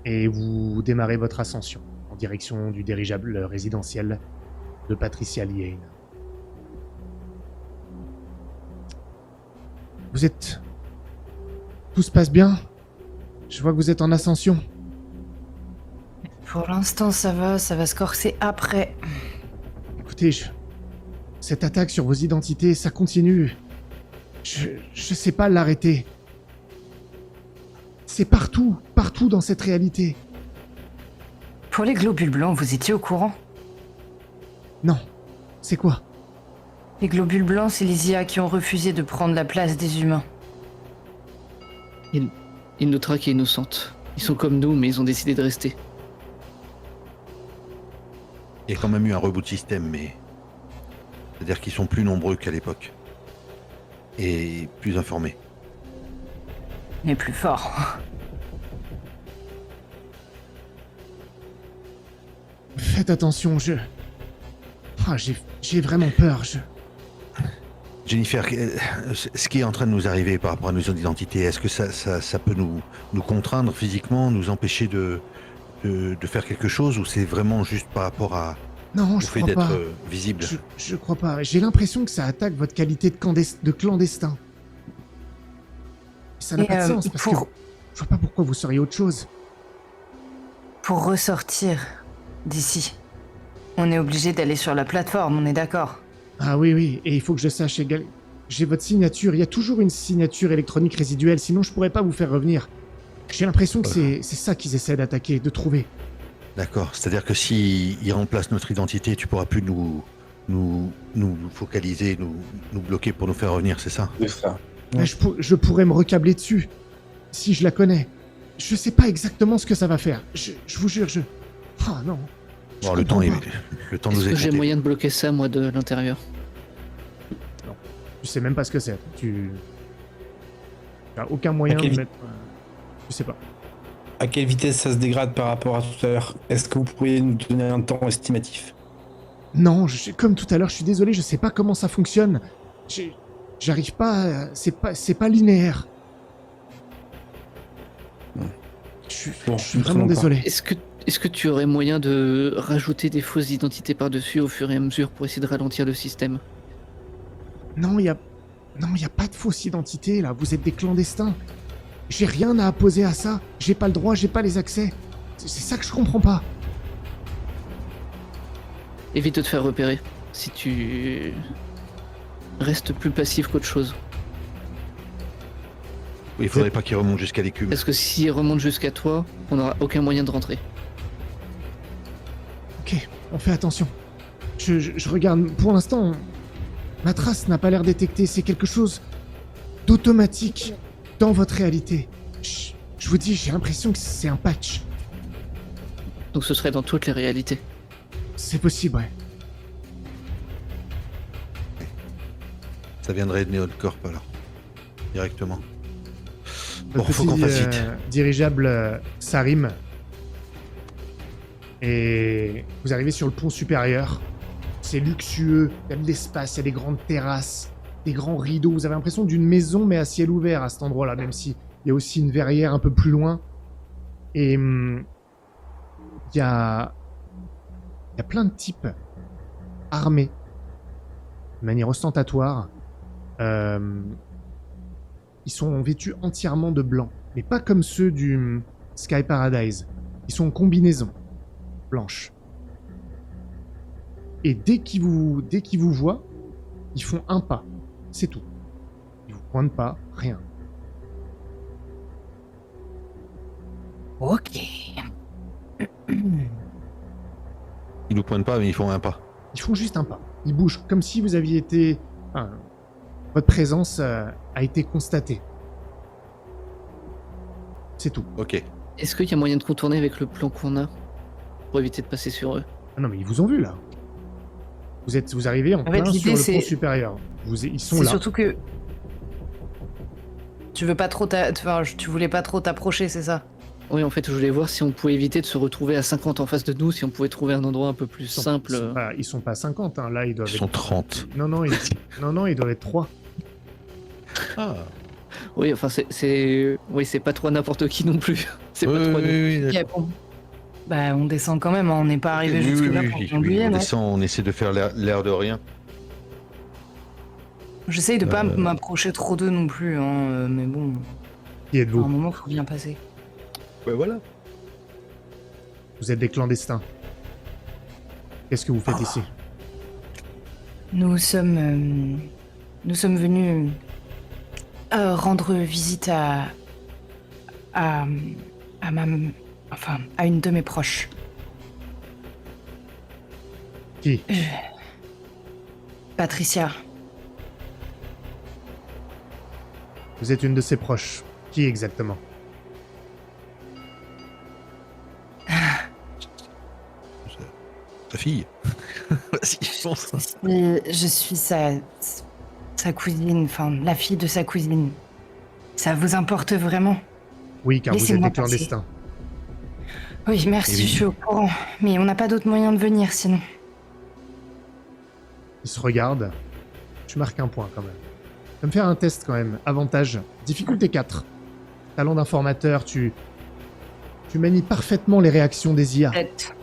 et vous démarrez votre ascension en direction du dirigeable résidentiel de Patricia Liane. Tout se passe bien? Je vois que vous êtes en ascension. Pour l'instant, ça va se corser après. Écoutez, cette attaque sur vos identités, ça continue. Je sais pas l'arrêter. C'est partout dans cette réalité. Pour les globules blancs, vous étiez au courant? Non, c'est quoi? Les globules blancs, c'est les IA qui ont refusé de prendre la place des humains. Ils nous traquent innocentes. Ils sont comme nous, mais ils ont décidé de rester. Il y a quand même eu un reboot système, mais c'est-à-dire qu'ils sont plus nombreux qu'à l'époque et plus informés. est plus fort. Faites attention, j'ai vraiment peur, Jennifer, ce qui est en train de nous arriver par rapport à nos identités, est-ce que ça peut nous contraindre physiquement, nous empêcher de faire quelque chose, ou c'est vraiment juste par rapport Non, au je fait crois d'être pas. visible? Je crois pas. J'ai l'impression que ça attaque votre qualité de clandestin. Ça n'a Et, pas de sens, parce que je vois pas pourquoi vous seriez autre chose. Pour ressortir d'ici, on est obligé d'aller sur la plateforme, on est d'accord? Ah oui, et il faut que je sache j'ai votre signature. Il y a toujours une signature électronique résiduelle, sinon je pourrais pas vous faire revenir. J'ai l'impression que c'est ça qu'ils essaient d'attaquer, de trouver. D'accord, c'est-à-dire que s'ils remplacent notre identité, tu pourras plus nous focaliser, nous bloquer pour nous faire revenir, c'est ça? C'est ça. Mais je pourrais me recabler dessus, si je la connais. Je sais pas exactement ce que ça va faire. Je vous jure, Ah non. Bon, Je le temps comprends pas. nous Est-ce est que j'ai compté. moyen de bloquer ça, moi, de l'intérieur? Tu sais même pas ce que c'est. Tu n'as aucun moyen quelle de mettre... Je sais pas. À quelle vitesse ça se dégrade par rapport à tout à l'heure? Est-ce que vous pourriez nous donner un temps estimatif? Non, comme tout à l'heure, je suis désolé, je sais pas comment ça fonctionne. J'arrive pas... C'est pas linéaire. Bon, Je suis ne vraiment prenons pas. désolé. Est-ce que tu aurais moyen de rajouter des fausses identités par-dessus au fur et à mesure pour essayer de ralentir le système? Non, y a pas de fausse identité, là. Vous êtes des clandestins. J'ai rien à apposer à ça. J'ai pas le droit, j'ai pas les accès. C'est ça que je comprends pas. Évite de te faire repérer. Si tu restes plus passif qu'autre chose. Oui, il faudrait pas qu'il remonte jusqu'à l'écume. Parce que s'il remonte jusqu'à toi, on n'aura aucun moyen de rentrer. Ok, on fait attention. Je regarde. Pour l'instant, ma trace n'a pas l'air détectée. C'est quelque chose d'automatique dans votre réalité. Je vous dis, j'ai l'impression que c'est un patch. Donc ce serait dans toutes les réalités. C'est possible, ouais. Ça viendrait de Neocorp alors, directement. Le Bon, faut qu'on fasse vite. Dirigeable Sarim. Et vous arrivez sur le pont supérieur. C'est luxueux, il y a de l'espace, il y a des grandes terrasses, des grands rideaux. Vous avez l'impression d'une maison mais à ciel ouvert à cet endroit-là, même si il y a aussi une verrière un peu plus loin. Et il y a plein de types armés de manière ostentatoire. Ils sont vêtus entièrement de blanc, mais pas comme ceux du Sky Paradise. Ils sont en combinaison blanche. Et dès qu'ils vous voient, ils font un pas. C'est tout. Ils vous pointent pas, rien. Ok. Ils nous pointent pas, mais ils font un pas. Ils font juste un pas. Ils bougent comme si vous aviez été... Enfin, votre présence a été constatée. C'est tout. Ok. Est-ce qu'il y a moyen de contourner avec le plan qu'on a pour éviter de passer sur eux? Ah non, mais ils vous ont vu, là. Vous arrivez en fait, plein sur l'idée, le c'est- pont supérieur. Ils sont C'est là. surtout que tu veux pas trop tu voulais pas trop t'approcher, c'est ça? Oui, en fait, je voulais voir si on pouvait éviter de se retrouver à 50 en face de nous, si on pouvait trouver un endroit un peu plus simple. Ils sont pas 50, hein. Là, ils doivent Ils sont 30. Non, ils doivent être 3. Ah. Oui, enfin, c'est pas trop n'importe qui non plus. C'est pas trop. Ok, bon. Bah, on descend quand même, hein. On n'est pas arrivé jusque-là pour t'ennuyer, on non? descend, on essaie de faire l'air de rien. J'essaye de pas m'approcher trop d'eux non plus, hein, mais bon, Qui à un êtes-vous? moment, faut bien passer. Ouais, voilà. Vous êtes des clandestins. Qu'est-ce que vous faites ici? Nous sommes venus rendre visite à une de mes proches. Qui? Patricia. Vous êtes une de ses proches. Qui exactement? Ta fille. Vas-y, fonce. Je suis sa cousine, enfin la fille de sa cousine. Ça vous importe vraiment? Oui, car vous êtes Laissez-moi des passer. clandestins. Oui, merci, je suis au courant. Mais on n'a pas d'autre moyen de venir sinon. Il se regarde. Tu marques un point quand même. Tu vas me faire un test quand même. Avantage. Difficulté 4. Talent d'informateur, tu manies parfaitement les réactions des IA. Peut-être.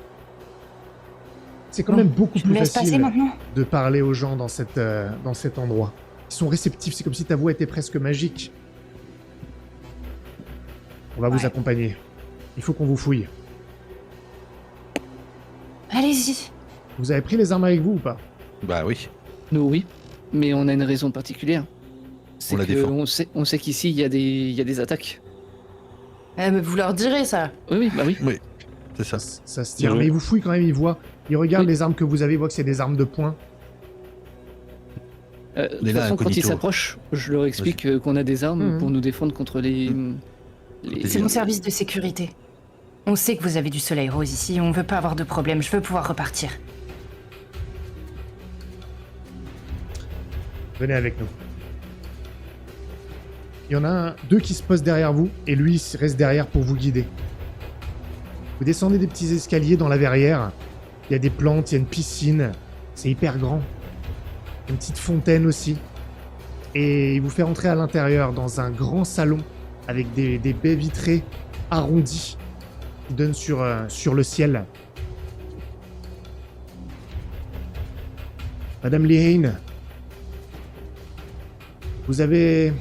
C'est quand même beaucoup Je me plus laisse passer facile maintenant? de parler aux gens dans cet endroit. Ils sont réceptifs, c'est comme si ta voix était presque magique. On va vous Ouais. accompagner. Il faut qu'on vous fouille. Allez-y. Vous avez pris les armes avec vous ou pas? Bah oui. Nous, oui, mais on a une raison particulière. C'est On la que défend. on sait qu'ici, il y a des attaques. Mais vous leur direz ça. Oui, bah oui. Oui, c'est ça. Ça se tient. Oui. Mais ils vous fouillent quand même, ils voient. Ils regardent Oui. les armes que vous avez, ils voient que c'est des armes de poing. De On est toute là, façon, quand ils incognito. s'approchent, je leur explique qu'on a des armes Mhm. pour nous défendre contre les... C'est mon service de sécurité. On sait que vous avez du soleil rose ici, on veut pas avoir de problème, je veux pouvoir repartir. Venez avec nous. Il y en a deux qui se posent derrière vous, et lui il reste derrière pour vous guider. Vous descendez des petits escaliers dans la verrière. Il y a des plantes, il y a une piscine. C'est hyper grand. Une petite fontaine aussi. Et il vous fait rentrer à l'intérieur dans un grand salon avec des baies vitrées arrondies qui donnent sur le ciel. Madame Lehane, vous avez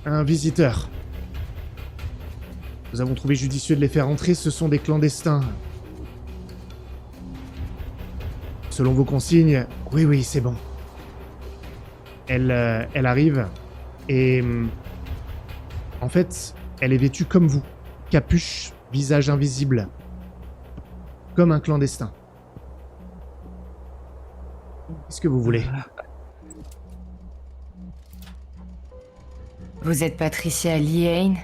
un visiteur. Nous avons trouvé judicieux de les faire entrer, ce sont des clandestins. Selon vos consignes, oui, c'est bon. Elle arrive et en fait, elle est vêtue comme vous. Capuche, visage invisible. Comme un clandestin. Qu'est-ce que vous voulez? Vous êtes Patricia Lehane,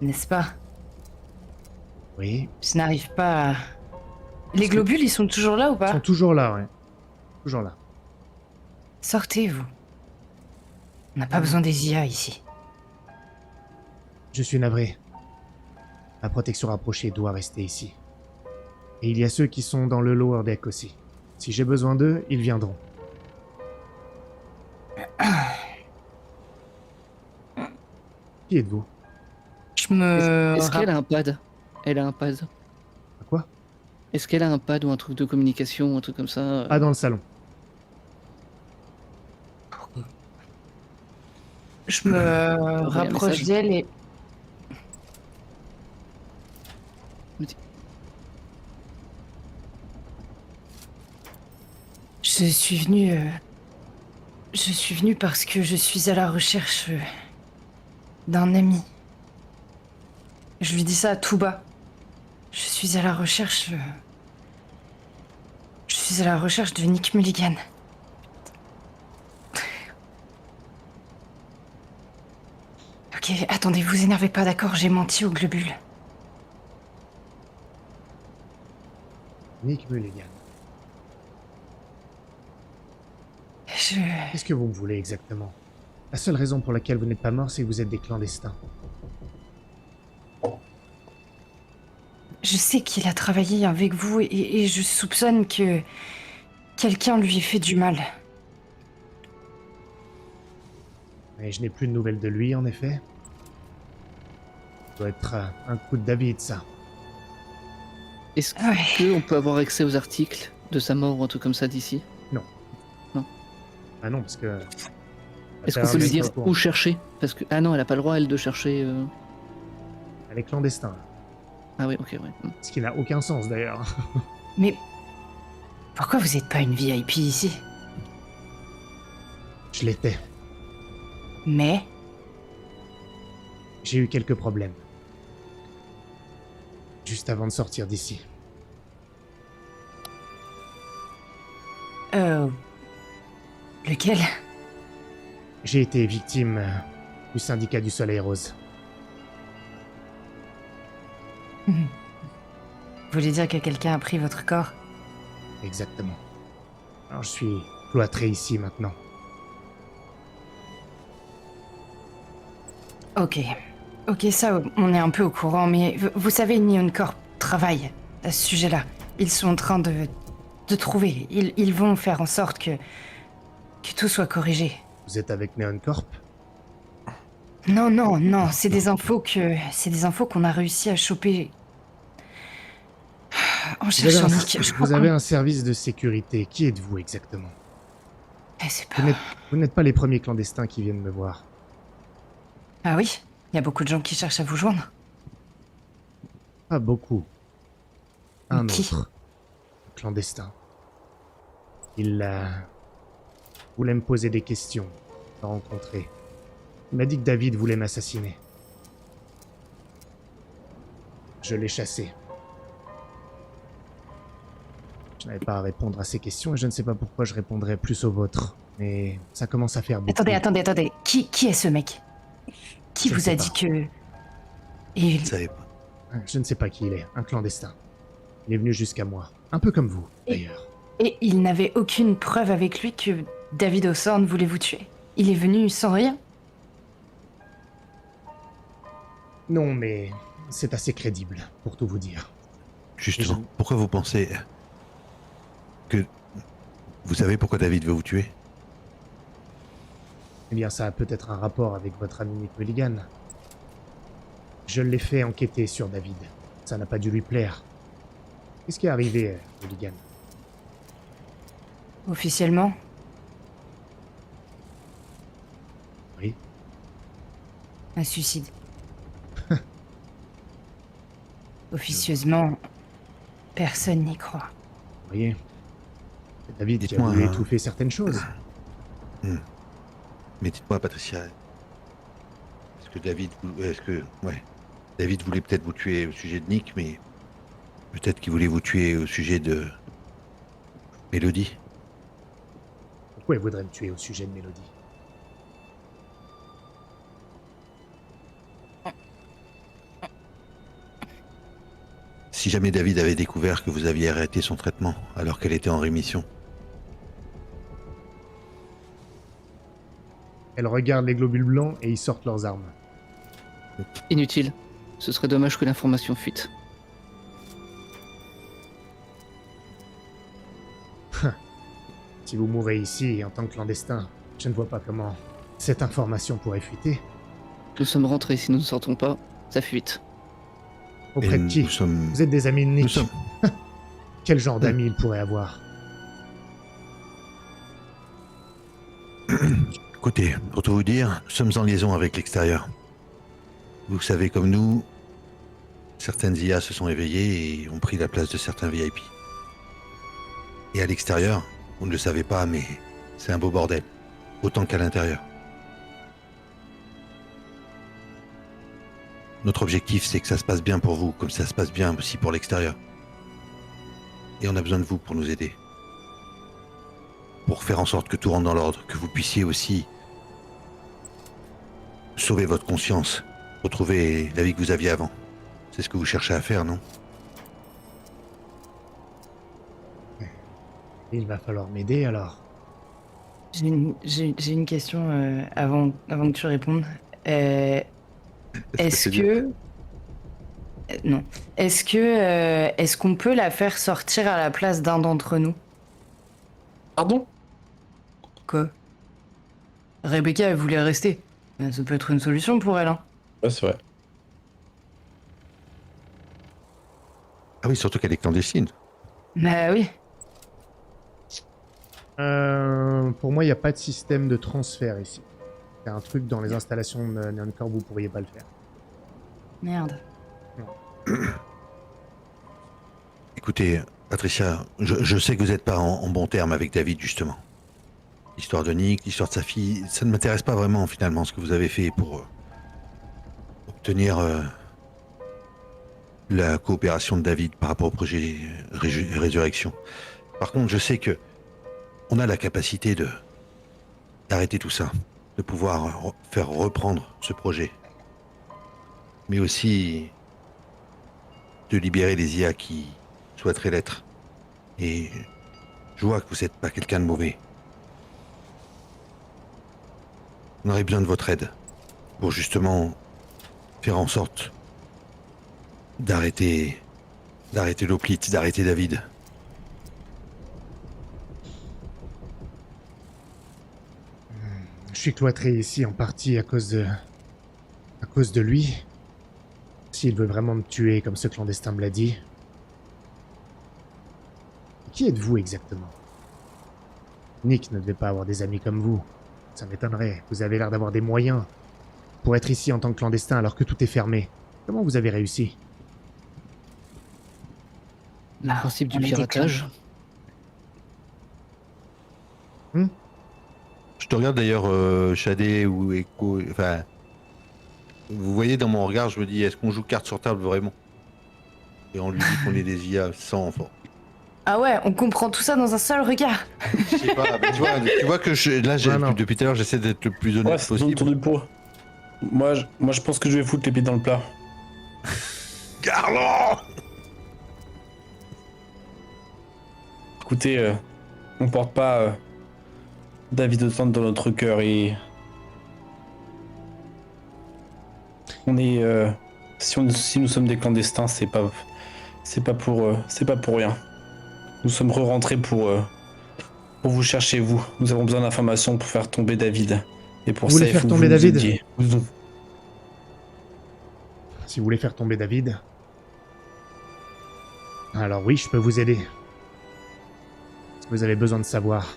n'est-ce pas? Oui, Je n'arrive pas à... Les globules, ils sont toujours là ou ils pas? sont toujours là, ouais. Toujours là. Sortez-vous. On n'a pas besoin des IA ici. Je suis navré. La protection rapprochée doit rester ici. Et il y a ceux qui sont dans le lower deck aussi. Si j'ai besoin d'eux, ils viendront. Qui êtes-vous? Je me... Est-ce qu'elle a un pad? Elle a un pad. À quoi? Est-ce qu'elle a un pad ou un truc de communication, un truc comme ça? Pas dans le salon. Je me rapproche message. d'elle et... Je suis venue... Je suis venue parce que je suis à la recherche d'un ami. Je lui dis ça à tout bas. Je suis à la recherche... Je suis à la recherche de Nick Mulligan. Ok, attendez, vous énervez pas, d'accord? J'ai menti au globule. Nick Mulligan. Je... Qu'est-ce que vous me voulez exactement? La seule raison pour laquelle vous n'êtes pas mort, c'est que vous êtes des clandestins. Je sais qu'il a travaillé avec vous et je soupçonne que quelqu'un lui ait fait du mal. Mais je n'ai plus de nouvelles de lui, en effet. Ça doit être un coup de David, ça. Est-ce Ouais. qu'on peut avoir accès aux articles de sa mort ou un truc comme ça d'ici? Ah non, parce que... Est-ce qu'on peut lui dire où chercher? Parce que... Ah non, elle a pas le droit, elle, de chercher... Elle est clandestin. Ah oui, ok, ouais. Ce qui n'a aucun sens, d'ailleurs. Mais pourquoi vous n'êtes pas une VIP ici? Je l'étais. Mais J'ai eu quelques problèmes. Juste avant de sortir d'ici. lequel? J'ai été victime du syndicat du Soleil Rose. Vous voulez dire que quelqu'un a pris votre corps? Exactement. Alors je suis cloîtré ici maintenant. Ok. Ok, ça, on est un peu au courant, mais vous savez, Neon Corp travaille à ce sujet-là. Ils sont en train de trouver. Ils vont faire en sorte que tout soit corrigé. Vous êtes avec Neon Corp? Non, non, non, c'est des infos qu'on a réussi à choper en cherchant Nick. Je crois Vous avez un service de sécurité. Qui êtes-vous exactement? c'est Vous pas... n'êtes pas les premiers clandestins qui viennent me voir. Ah oui? Il y a beaucoup de gens qui cherchent à vous joindre. Pas beaucoup. Un Qui? autre. Clandestin. Il voulait me poser des questions. Me rencontrer. Il m'a dit que David voulait m'assassiner. Je l'ai chassé. Je n'avais pas à répondre à ces questions et je ne sais pas pourquoi je répondrais plus aux vôtres. Mais ça commence à faire beaucoup. Attendez. Qui est ce mec? Qui Je ne vous sais a pas. dit que... Je Et... ne savais pas. Je ne sais pas qui il est. Un clandestin. Il est venu jusqu'à moi. Un peu comme vous, Et- d'ailleurs. Et il n'avait aucune preuve avec lui que David Hawthorne voulait vous tuer. Il est venu sans rien. Non, mais c'est assez crédible, pour tout vous dire. Justement, pourquoi vous pensez que... Vous savez pourquoi David veut vous tuer? Eh bien, ça a peut-être un rapport avec votre ami Nick Mulligan. Je l'ai fait enquêter sur David. Ça n'a pas dû lui plaire. Qu'est-ce qui est arrivé, Mulligan? Officiellement, Oui. un suicide. Officieusement, personne n'y croit. Vous voyez, c'est David qui a Dites-moi, voulu étouffer certaines choses. Mais dites-moi, Patricia, est-ce que David... David voulait peut-être vous tuer au sujet de Nick, mais peut-être qu'il voulait vous tuer au sujet de... Mélodie. Pourquoi il voudrait me tuer au sujet de Mélodie? Si jamais David avait découvert que vous aviez arrêté son traitement alors qu'elle était en rémission. Elles regardent les globules blancs et ils sortent leurs armes. Inutile. Ce serait dommage que l'information fuite. Si vous mourrez ici en tant que clandestin, je ne vois pas comment cette information pourrait fuiter. Nous sommes rentrés, si nous ne sortons pas, ça fuite. Auprès Et de qui? nous sommes... Vous êtes des amis de Nick. Nous sommes... Quel genre d'amis il pourrait avoir? Écoutez, pour tout vous dire, nous sommes en liaison avec l'extérieur. Vous savez comme nous, certaines IA se sont éveillées et ont pris la place de certains VIP. Et à l'extérieur, vous ne le savez pas, mais c'est un beau bordel, autant qu'à l'intérieur. Notre objectif, c'est que ça se passe bien pour vous, comme ça se passe bien aussi pour l'extérieur. Et on a besoin de vous pour nous aider. Pour faire en sorte que tout rentre dans l'ordre, que vous puissiez aussi sauver votre conscience, retrouver la vie que vous aviez avant. C'est ce que vous cherchez à faire, non? Il va falloir m'aider alors. J'ai une question avant que tu répondes. Est-ce que... non. Est-ce qu'on peut la faire sortir à la place d'un d'entre nous? Pardon? Quoi? Rebecca, elle voulait rester. Ça peut être une solution pour elle, hein. Ouais, c'est vrai. Ah oui, surtout qu'elle est clandestine. Bah oui. Pour moi, il n'y a pas de système de transfert ici. C'est un truc dans les installations de Neon Corp, vous pourriez pas le faire. Merde. Écoutez, Patricia, je sais que vous n'êtes pas en bon terme avec David, justement. L'histoire de Nick, l'histoire de sa fille, ça ne m'intéresse pas vraiment, finalement, ce que vous avez fait pour obtenir la coopération de David par rapport au projet Résurrection. Par contre, je sais que on a la capacité d'arrêter tout ça, de pouvoir faire reprendre ce projet, mais aussi de libérer les IA qui souhaiteraient l'être. Et je vois que vous n'êtes pas quelqu'un de mauvais. On aurait besoin de votre aide pour justement faire en sorte d'arrêter l'Hoplite, d'arrêter David. Je suis cloîtré ici en partie à cause de lui. S'il veut vraiment me tuer comme ce clandestin me l'a dit. Qui êtes-vous exactement? Nick ne devait pas avoir des amis comme vous. Ça m'étonnerait. Vous avez l'air d'avoir des moyens pour être ici en tant que clandestin alors que tout est fermé. Comment vous avez réussi? Le principe du on est des piratage. Je te regarde d'ailleurs, Shadé ou Echo, enfin... Vous voyez dans mon regard, je me dis, est-ce qu'on joue carte sur table vraiment? Et on lui dit qu'on est des IA sans enfant. Ah ouais, on comprend tout ça dans un seul regard. Je sais pas, mais tu vois que depuis tout à l'heure, j'essaie d'être le plus honnête Ouais, c'est possible. autour du pot. Moi, je pense que je vais foutre les pieds dans le plat. Garland! Écoutez, on porte pas David Autant dans notre cœur et... On est... si nous sommes des clandestins, c'est pas pour rien. Nous sommes re-rentrés pour vous chercher, vous. Nous avons besoin d'informations pour faire tomber David. Et pour Vous ça, voulez il faire faut que tomber vous nous David aidiez. Si vous voulez faire tomber David... Alors oui, je peux vous aider. Ce que vous avez besoin de savoir.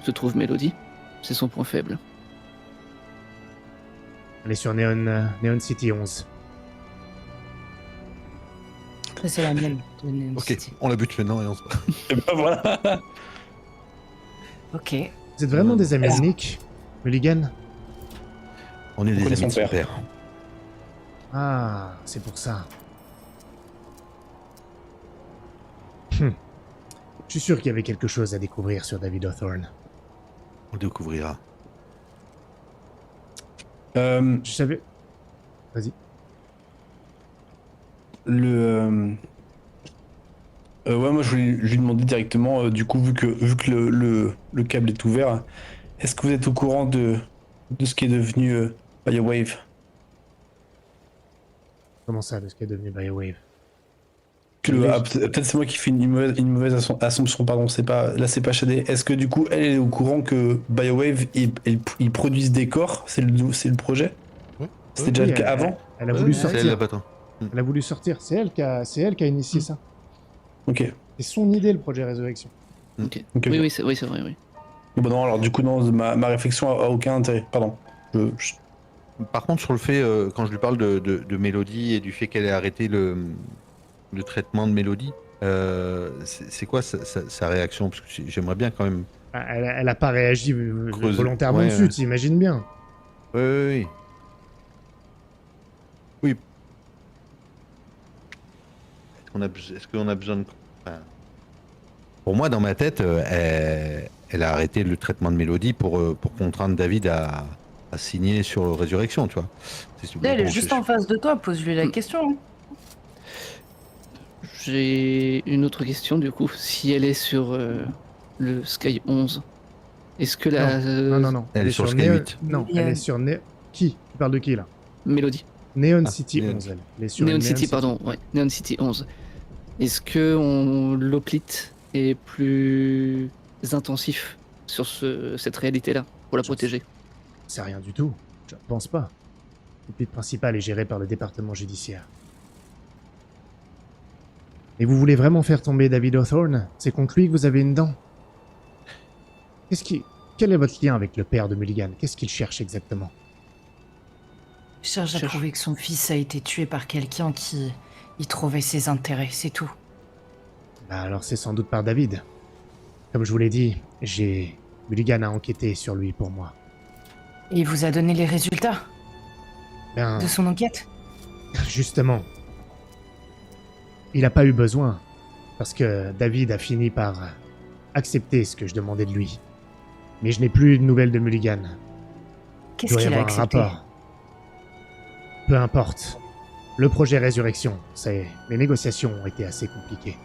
Se trouve Mélodie. C'est son point faible. On est sur Neon City 11. C'est la mienne. de Neon Ok, City. on la bute maintenant et on se... Et ben voilà. Ok. Vous êtes vraiment des amis de Nick, Mulligan? On est des connaît amis de son son père. père. Ah, c'est pour ça. Je suis sûr qu'il y avait quelque chose à découvrir sur David Hawthorne. On le découvrira. Je savais... Vas-y. Ouais, moi je voulais lui demander directement, du coup, vu que le câble est ouvert, est-ce que vous êtes au courant de ce qui est devenu BioWave? Comment ça, de ce qui est devenu BioWave? Peut-être c'est moi qui fais une mauvaise assumption, pardon, c'est pas Shadé. Est-ce que du coup elle est au courant que BioWave ils produisent des corps? C'est le projet? Ouais. C'était déjà Oui, le cas avant? Elle a voulu C'est sortir. elle, la bâton. Elle a voulu sortir. C'est elle qui a initié ça. Ok. C'est son idée, le projet Résurrection. Ok. Ok. Oui, c'est vrai, oui. Bon non, alors du coup non, ma réflexion a aucun intérêt, pardon. Par contre, sur le fait, quand je lui parle de Mélodie et du fait qu'elle ait arrêté le traitement de Mélodie, c'est quoi sa réaction? Parce que j'aimerais bien quand même... Ah, elle a pas réagi Creuse. volontairement Ouais, dessus, ouais. t'imagines bien. Oui. Oui. Est-ce qu'on a besoin de... Enfin, pour moi, dans ma tête, elle a arrêté le traitement de Mélodie pour contraindre David à signer sur Résurrection, tu vois. Là, elle est Bon, juste en face de toi, pose-lui la question. hein. J'ai une autre question du coup. Si elle est sur le Sky 11, est-ce que la Non. Elle est sur Sky Neon... 8. Non, elle est sur Qui? Tu parles de qui, là? Mélodie Neon Ah, City Neon. 11, elle. Elle est sur Neon City, pardon, ouais, Neon City 11. Est-ce que l'Hoplite est plus intensif sur cette réalité-là pour la protéger? C'est rien du tout. Je ne pense pas. Le but principal est géré par le département judiciaire. Et vous voulez vraiment faire tomber David Hawthorne? C'est contre lui que vous avez une dent? Quel est votre lien avec le père de Mulligan? Qu'est-ce qu'il cherche exactement? Il cherche à Cherche. prouver que son fils a été tué par quelqu'un qui y trouvait ses intérêts, c'est tout. Bah alors c'est sans doute par David. Comme je vous l'ai dit, Mulligan a enquêté sur lui pour moi. Et il vous a donné les résultats Ben, de son enquête? justement, il n'a pas eu besoin, parce que David a fini par accepter ce que je demandais de lui. Mais je n'ai plus de nouvelles de Mulligan. Il Qu'est-ce doit y qu'il a avoir un accepté? rapport. Peu importe. Le projet Résurrection, les négociations ont été assez compliquées.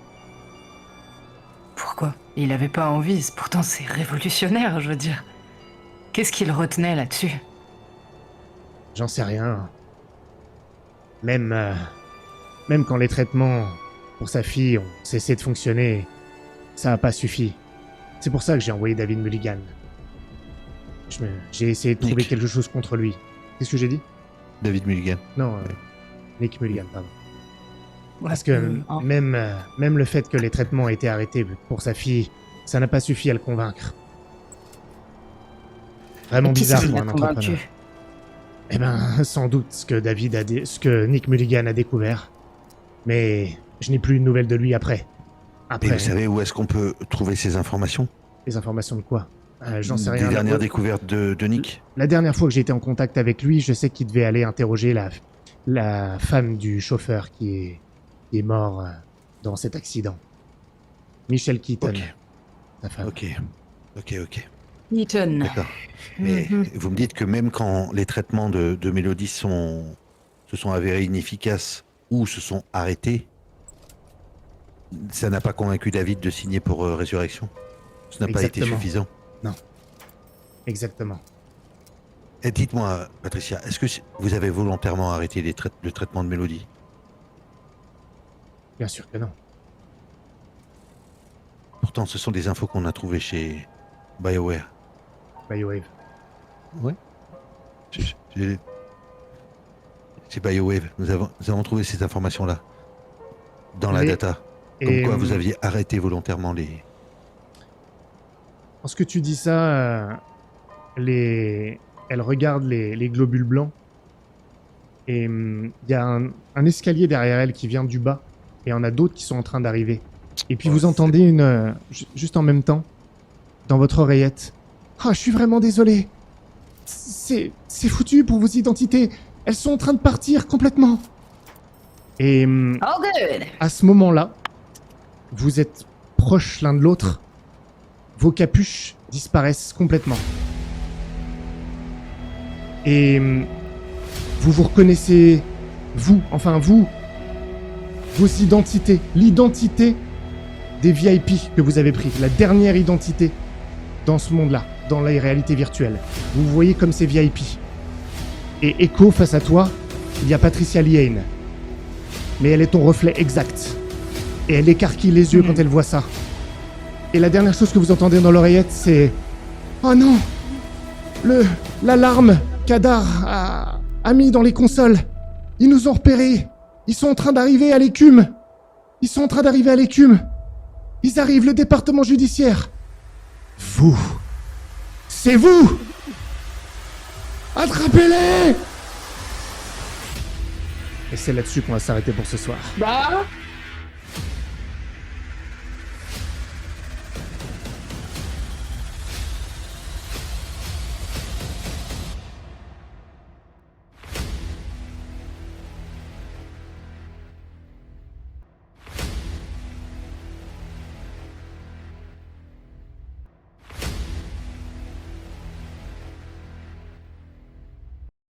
Pourquoi? Il avait pas envie, pourtant c'est révolutionnaire, je veux dire. Qu'est-ce qu'il retenait là-dessus? J'en sais rien. Même quand les traitements pour sa fille ont cessé de fonctionner, ça n'a pas suffi. C'est pour ça que j'ai envoyé David Mulligan. J'ai essayé de trouver Nick. quelque chose contre lui. Qu'est-ce que j'ai dit? David Mulligan. Non, Nick Mulligan, pardon. Ouais, Parce que hein. même le fait que les traitements aient été arrêtés pour sa fille, ça n'a pas suffi à le convaincre. Vraiment Et qui bizarre c'est qui pour l'a un entrepreneur. convaincu? Eh ben, sans doute ce que Nick Mulligan a découvert. Mais je n'ai plus de nouvelles de lui après. Et Après, vous savez où est-ce qu'on peut trouver ces informations? les informations de quoi? J'en sais rien. Les dernières découvertes de Nick? La dernière fois que j'ai été en contact avec lui, je sais qu'il devait aller interroger la femme du chauffeur qui est mort dans cet accident. Michelle Keaton, Ok. sa femme. Ok. Eaton. D'accord. Mais Mhm. vous me dites que même quand les traitements de Mélodie se sont avérés inefficaces ou se sont arrêtés, ça n'a pas convaincu David de signer pour Résurrection? Ce n'a pas été Exactement. suffisant? Exactement. Et dites-moi, Patricia, est-ce que vous avez volontairement arrêté le traitement de Mélodie? Bien sûr que non. Pourtant, ce sont des infos qu'on a trouvées chez BioWare. BioWave. Chez BioWave, nous avons trouvé ces informations-là dans la Mais- data. Comme Et quoi vous aviez arrêté volontairement les... lorsque tu dis ça, elle regarde les globules blancs. Et il y a un escalier derrière elle qui vient du bas. Et il y en a d'autres qui sont en train d'arriver. Et puis Oh, vous entendez juste en même temps, dans votre oreillette. Ah, je suis vraiment désolé. C'est foutu pour vos identités. Elles sont en train de partir complètement. Et All good. à ce moment-là, vous êtes proches l'un de l'autre. Vos capuches disparaissent complètement. Et vous vous reconnaissez, vos identités, l'identité des VIP que vous avez pris, la dernière identité dans ce monde-là, dans la réalité virtuelle. Vous vous voyez comme ces VIP. Et Echo, face à toi, il y a Patricia Liane. Mais elle est ton reflet exact. Et elle écarquille les yeux quand elle voit ça. Et la dernière chose que vous entendez dans l'oreillette, c'est... Oh non! L'alarme qu'Adar a mis dans les consoles. Ils nous ont repérés. Ils sont en train d'arriver à l'écume. Ils arrivent, le département judiciaire. Vous. C'est vous! Attrapez-les! Et c'est là-dessus qu'on va s'arrêter pour ce soir. Bah,